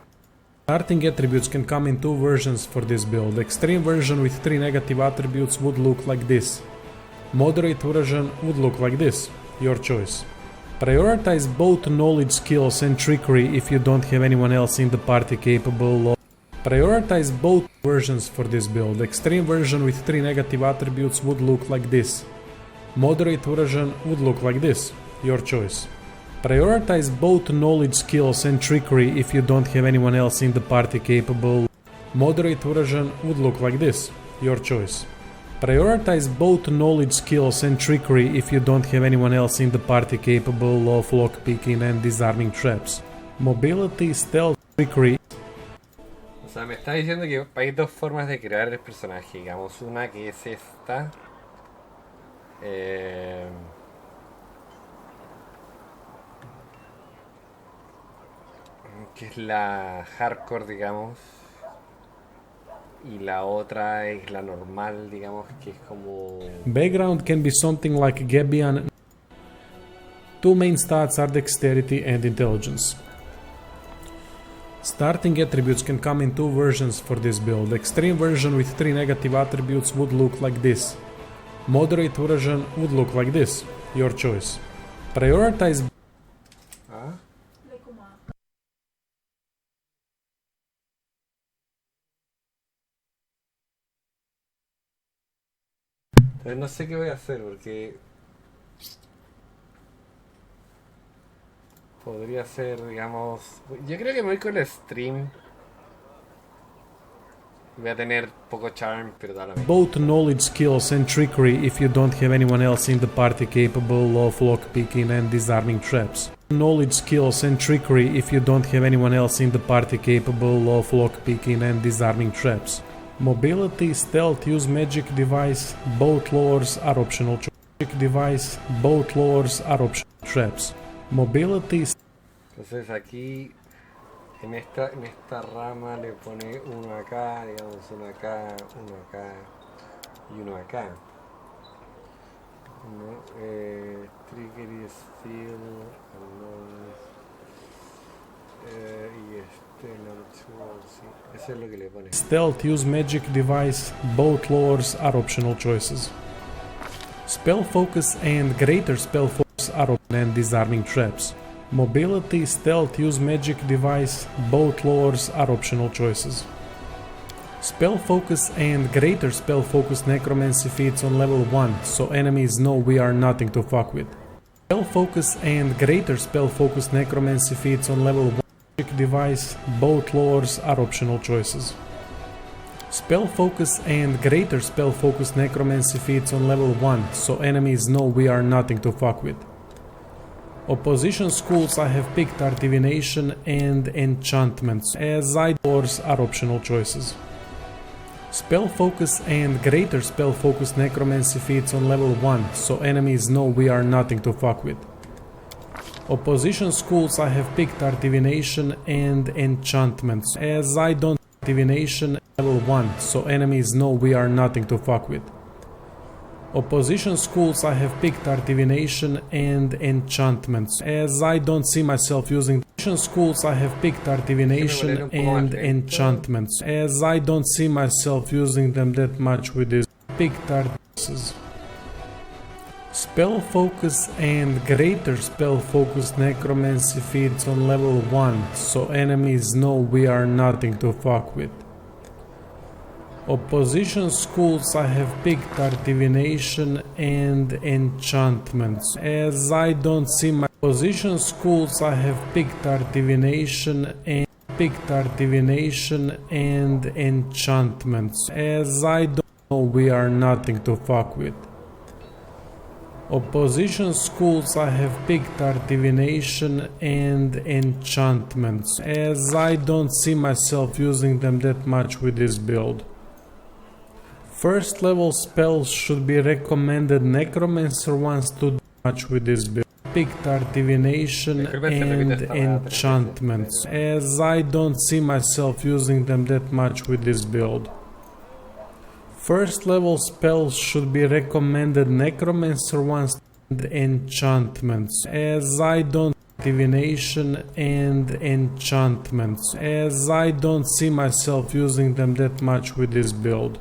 Starting attributes can come in two versions for this build. Extreme version with 3 negative attributes would look like this. Moderate version would look like this. Your choice. Prioritize both knowledge skills and trickery if you don't have anyone else in the party capable of. Prioritize both versions for this build. Extreme version with 3 negative attributes would look like this. Moderate version would look like this. Your choice. Prioritize both knowledge skills and trickery if you don't have anyone else in the party capable. Moderate version would look like this. Your choice. Prioritize both knowledge skills and trickery if you don't have anyone else in the party capable of lockpicking and disarming traps. Mobility, stealth, trickery. O sea, me está diciendo que hay dos formas de crear el personaje, digamos, una que es esta. Que es la hardcore, digamos, y la otra es la normal, digamos, que es como... Background can be something like Gabian. Two main stats are dexterity and intelligence. Starting attributes can come in two versions for this build. Extreme version with 3 negative attributes would look like this. Moderate version would look like this. Your choice. Prioritize... Entonces no sé qué voy a hacer porque Podría ser, digamos... Yo creo que me voy con el stream. Voy a tener poco charm, pero da la misma. Both knowledge, skills, and trickery if you don't have anyone else in the party capable of lockpicking and disarming traps. Knowledge, skills, and trickery if you don't have anyone else in the party capable of lockpicking and disarming traps. Mobility, stealth, use magic device, both lures are optional. Magic device, both lures are optional. Traps. Mobility. Entonces aquí, en esta rama le pone uno acá, digamos uno acá y uno acá. ¿No? Trigger y Steel, y sí, eso es lo que le pone. Stealth, use magic device, both lures are optional choices. Spell focus and greater spell focus are optional and disarming traps. Mobility, stealth, use magic device, both lures are optional choices. Spell focus and greater spell focus necromancy feats on level 1, so enemies know we are nothing to fuck with. Spell focus and greater spell focus necromancy feats on level 1 magic device, both lures are optional choices. Spell focus and greater spell focus necromancy feats on level 1, so enemies know we are nothing to fuck with. Opposition schools I have picked are divination and enchantments, as doors are optional choices. Spell focus and greater spell focus necromancy feats on level 1, so enemies know we are nothing to fuck with. Opposition schools I have picked are divination and enchantments, as I don't divination level 1, so enemies know we are nothing to fuck with. Opposition schools I have picked are divination and enchantments, as I don't see myself using schools I have picked are divination and enchantments, as I don't see myself using them that much with this. Picked are spell focus and greater spell focus necromancy feats on level 1, so enemies know we are nothing to fuck with. Opposition schools I have picked are divination and enchantments, as I don't see my opposition schools I have picked are divination and enchantments, as I don't know we are nothing to fuck with. Opposition schools I have picked are divination and enchantments, as I don't see myself using them that much with this build. First level spells should be recommended necromancer ones to do much with this build. Picked are divination and enchantments, as I don't see myself using them that much with this build. First level spells should be recommended necromancer ones and enchantments, as I don't divination and enchantments, as I don't see myself using them that much with this build.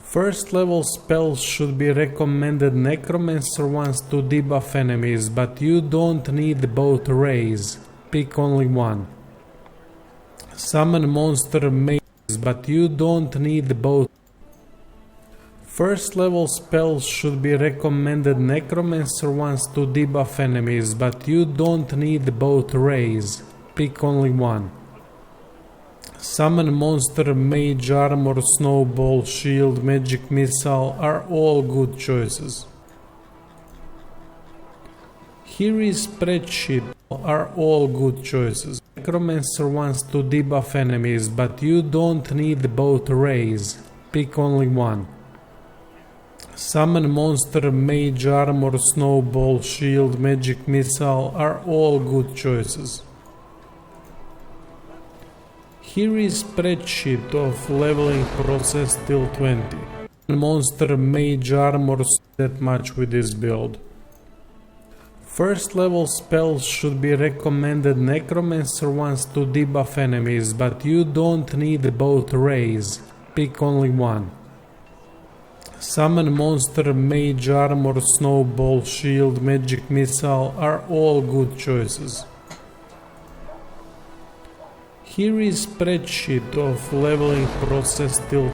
First level spells should be recommended necromancer ones to debuff enemies, but you don't need both rays, pick only one. Summon monster mages, but you don't need both. First level spells should be recommended necromancer ones to debuff enemies, but you don't need both rays, pick only one. Summon monster, mage, armor, snowball, shield, magic missile are all good choices. Here is spreadsheet are all good choices. Necromancer wants to debuff enemies, but you don't need both rays, pick only one. Summon monster, mage, armor, snowball, shield, magic missile are all good choices. Here is spreadsheet of leveling process till 20. Monster, mage, armor, that much with this build. First level spells should be recommended necromancer ones to debuff enemies, but you don't need both rays, pick only one. Summon monster, mage, armor, snowball, shield, magic missile are all good choices. Here is spreadsheet of leveling process till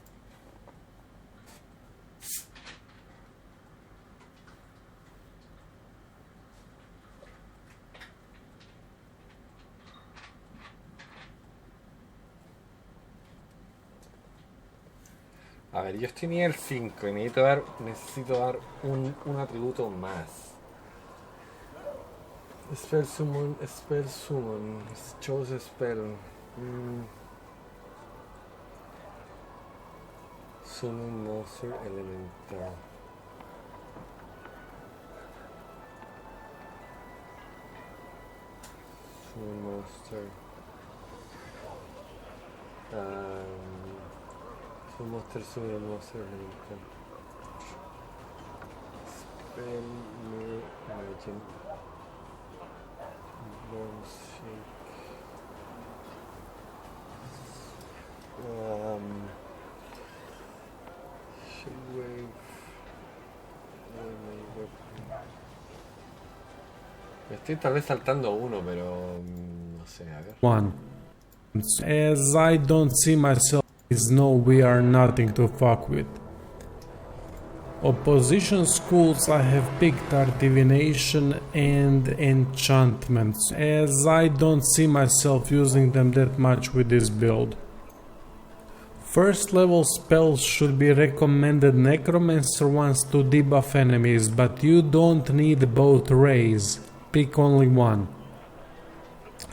A ver, yo estoy nivel 5 y necesito dar un atributo más. Spell summon, chose spell. Summon monster elemental. Summon monster. Summon monster elemental. Spell legend. Estoy tal vez saltando uno, pero no sé, a ver. One. As I don't see myself as no, we are nothing to fuck with. Opposition schools I have picked are divination and enchantments, as I don't see myself using them that much with this build. First level spells should be recommended necromancer ones to debuff enemies, but you don't need both rays, pick only one.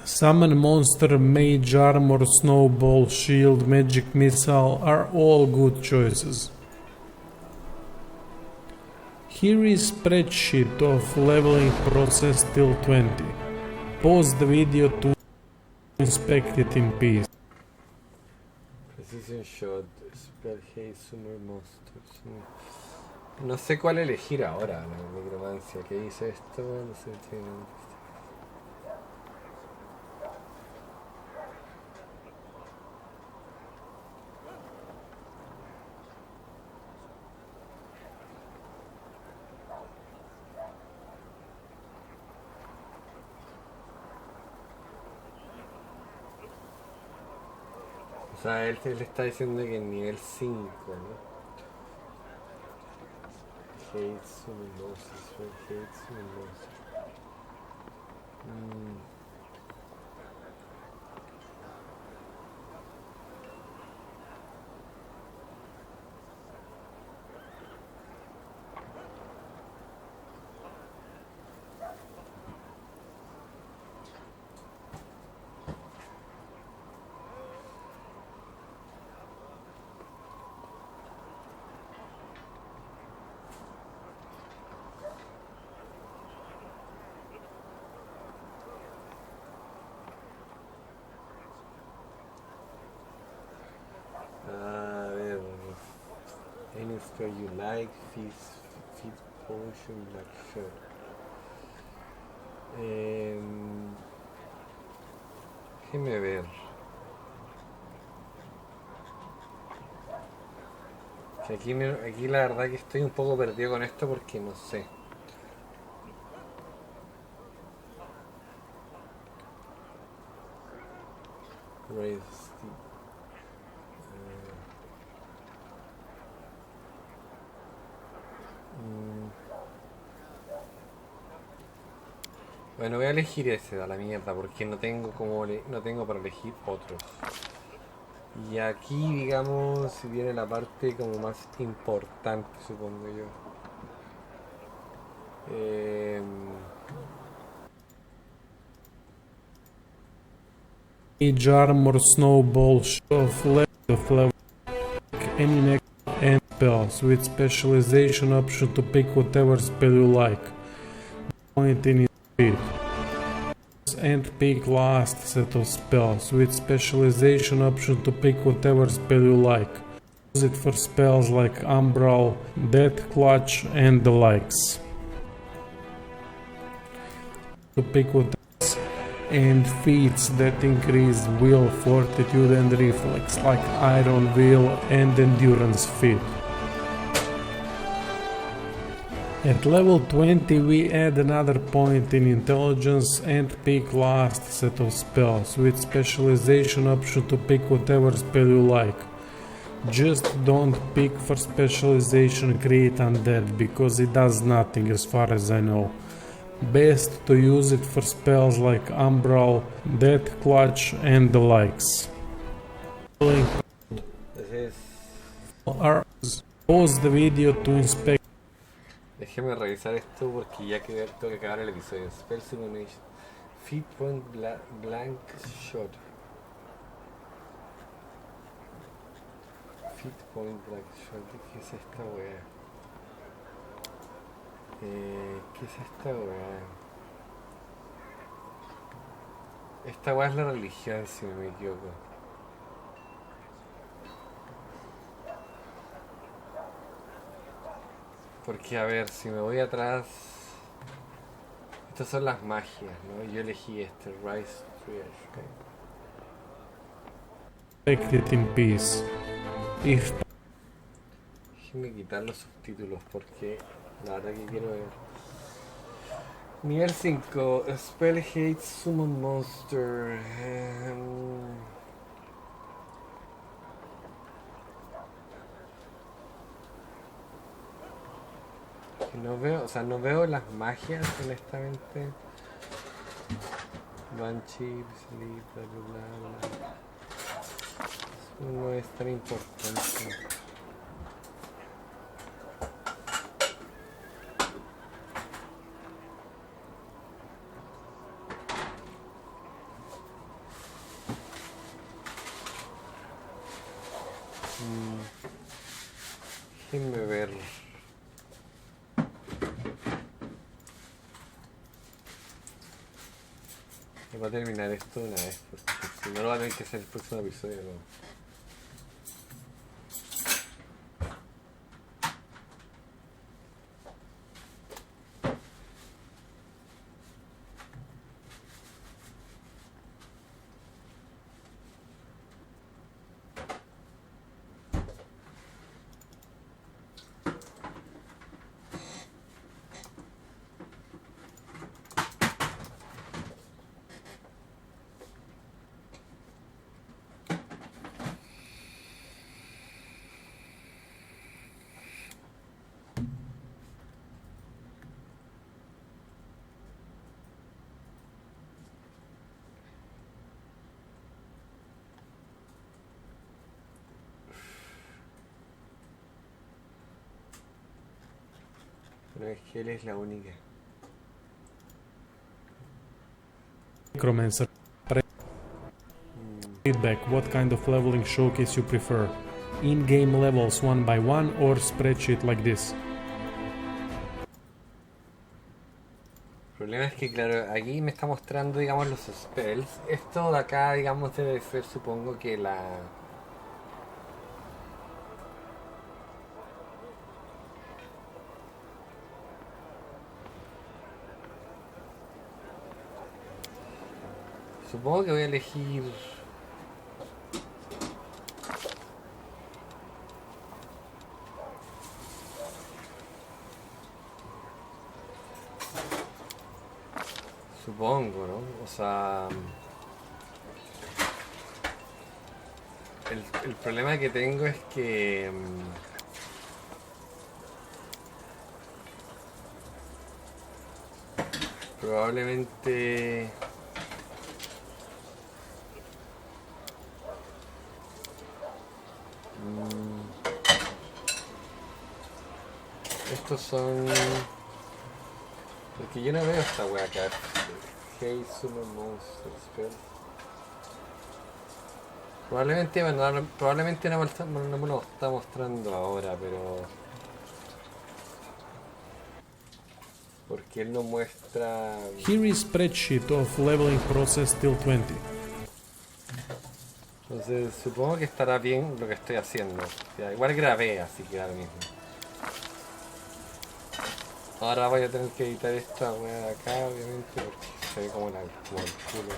Summon monster, mage armor, snowball, shield, magic missile are all good choices. Here is spreadsheet of leveling process till 20. Pause the video to inspect it in peace. Precision shot, spell haste, summer monsters. No sé cuál elegir ahora, la necromancia. ¿Qué dice esto? No sé si tiene... O sea, él le está diciendo que en nivel 5, ¿no? Hates any spell you like, feed potion, black shirt. Déjeme ver. Que aquí la verdad que estoy un poco perdido con esto porque no sé. Bueno, voy a elegir ese, a la mierda, porque no tengo no tengo para elegir otros. Y aquí, digamos, viene la parte como más importante, supongo yo. Mage armor, snowball, of level, any next and spells with specialization option to pick whatever spell you like. Point in speed. And pick last set of spells with specialization option to pick whatever spell you like. Use it for spells like Umbral, Death Clutch and the likes. To pick whatever and feats that increase will, fortitude and reflex like Iron Will and Endurance feat. At level 20 we add another point in intelligence and pick last set of spells with specialization option to pick whatever spell you like. Just don't pick for specialization create undead because it does nothing as far as I know. Best to use it for spells like Umbral, Death Clutch and the likes. Are Pause the video to inspect. Déjeme revisar esto porque ya que tengo que acabar el episodio. Spell Simulation. Feet Point Blank Shot. Feet Point Blank Shot. ¿Qué es esta weá? ¿Qué es esta weá? Esta weá es la religión, si no me equivoco. Porque, a ver, si me voy atrás... Estas son las magias, ¿no? Yo elegí este, Rise Triage. Expect it in peace. If Déjenme quitar los subtítulos porque la verdad que quiero ver. Nivel 5, Spell Hate Summon Monster. No veo, o sea, no veo las magias, honestamente. Banshee, Sleep, bla bla bla bla. Eso no es tan importante. Déjenme ver. Voy a terminar esto de una vez, porque si no lo va a tener que hacer el próximo episodio, ¿no? Pero es que él es la única. Necromancer. Feedback. What kind of leveling showcase you prefer? In-game levels 1 by 1 or spreadsheet like this? El problema es que, claro, aquí me está mostrando, digamos, los spells. Esto de acá, digamos, debe ser, supongo que la... Supongo que voy a elegir... Supongo, ¿no? O sea... El problema que tengo es que... probablemente... Estos son... Porque yo no veo esta wea acá. Hey, Summon Monster Spell. Probablemente, bueno, probablemente no me lo está mostrando ahora, pero... Porque él no muestra... Here is spreadsheet of leveling process till 20. Entonces supongo que estará bien lo que estoy haciendo. O sea, igual grabé, así que ahora mismo. Ahora voy a tener que editar esta weá de acá, obviamente, porque se ve como el culo.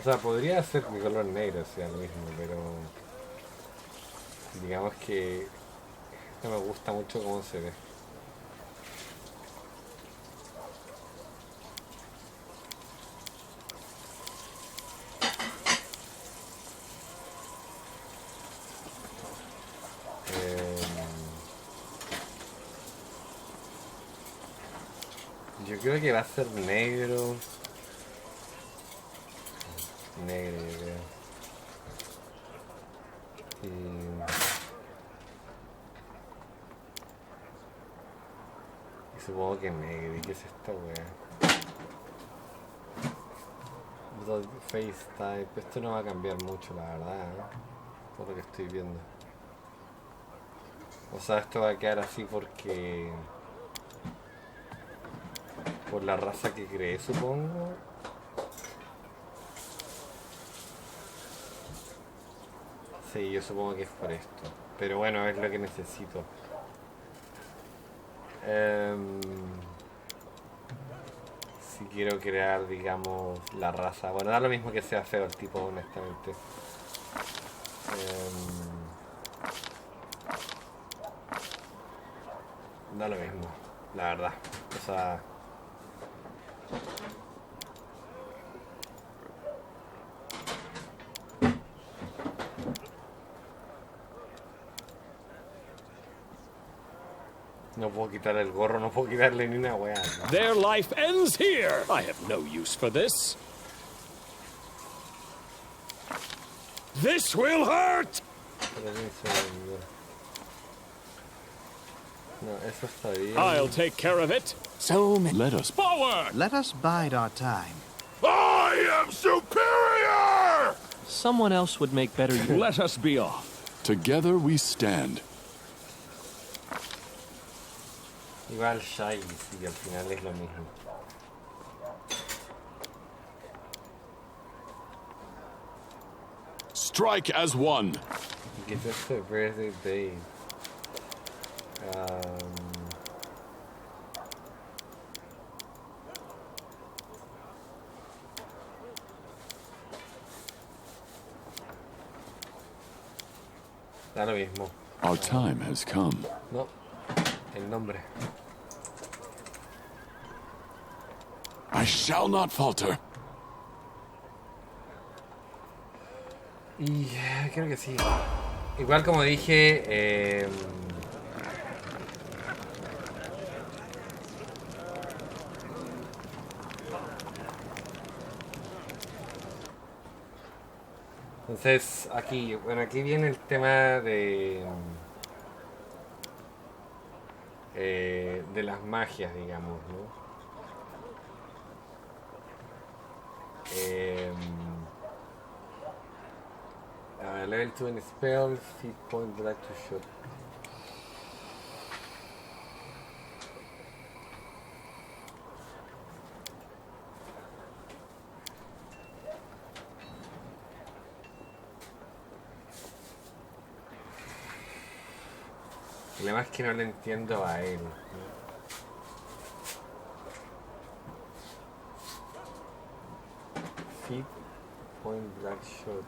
O sea, podría ser de color negro, o sea, lo mismo, pero... Digamos que no me gusta mucho cómo se ve. Yo creo que va a ser negro. Negro, yo creo. Y supongo que negro. ¿Y qué es esta wea? Face type. Esto no va a cambiar mucho, la verdad, ¿eh? Por lo que estoy viendo. O sea, esto va a quedar así porque... por la raza que creé, supongo. Sí, yo supongo que es por esto. Pero bueno, es lo que necesito. Si quiero crear, digamos, la raza. Bueno, da lo mismo que sea feo el tipo, honestamente. Da lo mismo, la verdad. O sea... no puedo quitarle el gorro, no puedo quitarle ni una weá. ¿No? Their life ends here. I have no use for this. This will hurt. No, eso está bien. I'll take care of it. So let us forward. Let us bide our time. I am superior. Someone else would make better use. Let us be off. Together we stand. Igual Shy, sí, al final es lo mismo. Strike as one. ¿Qué es esto de Birthday Day? Da lo mismo. Our time has come. No, el nombre. I shall not falter. Y creo que sí. Igual como dije, entonces aquí, bueno, aquí viene el tema de las magias, digamos, ¿no? Level 2 en spell, feet point black to shot. El problema es que no le entiendo a él, ¿no? Feet point black shot.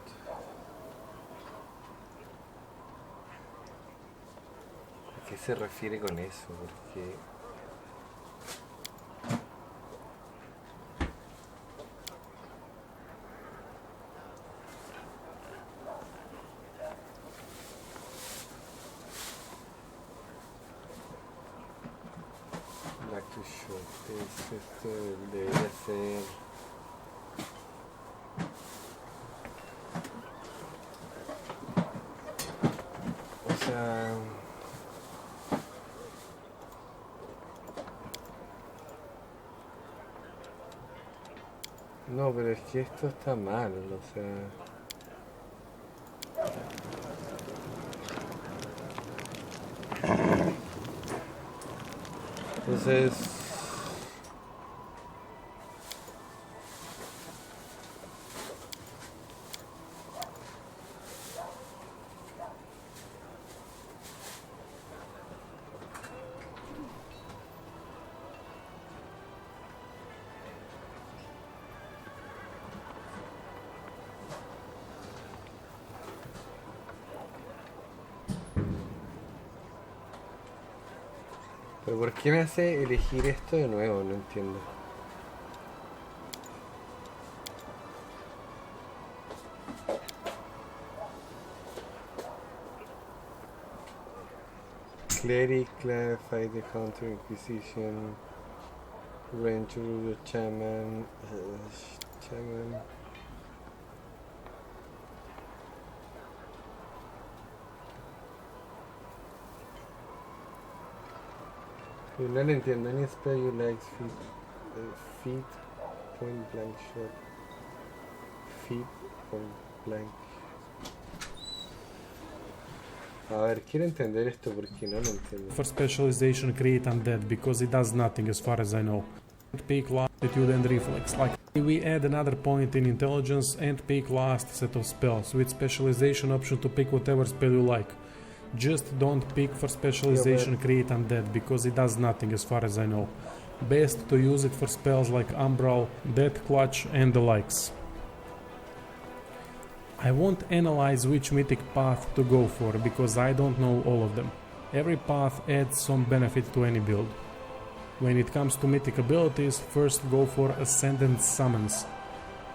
¿A qué se refiere con eso? Porque... black to shot. Esto debería ser... O sea... No, pero es que esto está mal, o sea... Entonces... ¿Pero por qué me hace elegir esto de nuevo? No entiendo. Cleric, clarify the counter inquisition. Ranger, Shaman, Shaman. No le entiendo. Any spell you like, feet, point blank shot. Feet, point blank. A ver, quiero entender esto porque no lo entiendo. For specialization, create undead because it does nothing as far as I know. Pick last attitude and reflex. Like we add another point in intelligence and pick last set of spells with specialization option to pick whatever spell you like. Just don't pick for specialization create undead because it does nothing as far as I know. Best to use it for spells like Umbral, Death Clutch and the likes. I won't analyze which mythic path to go for because I don't know all of them. Every path adds some benefit to any build. When it comes to mythic abilities, first go for Ascendant Summons.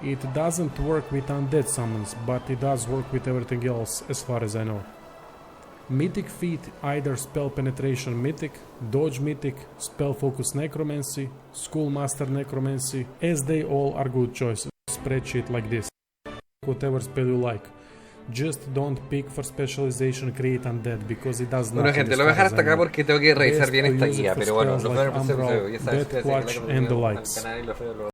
It doesn't work with undead summons, but it does work with everything else as far as I know. Mythic feat either Spell Penetration Mythic, Dodge Mythic, Spell Focus Necromancy, Schoolmaster Necromancy, as they all are good choices. Spreadsheet like this. Whatever spell you like. Just don't pick for specialization create undead because it does not. Bueno, gente, lo voy a dejar hasta acá porque tengo que revisar bien esta guía, pero bueno, nos vemos en el próximo episodio. Ya sabes, suscríbanse al canal y los veo luego.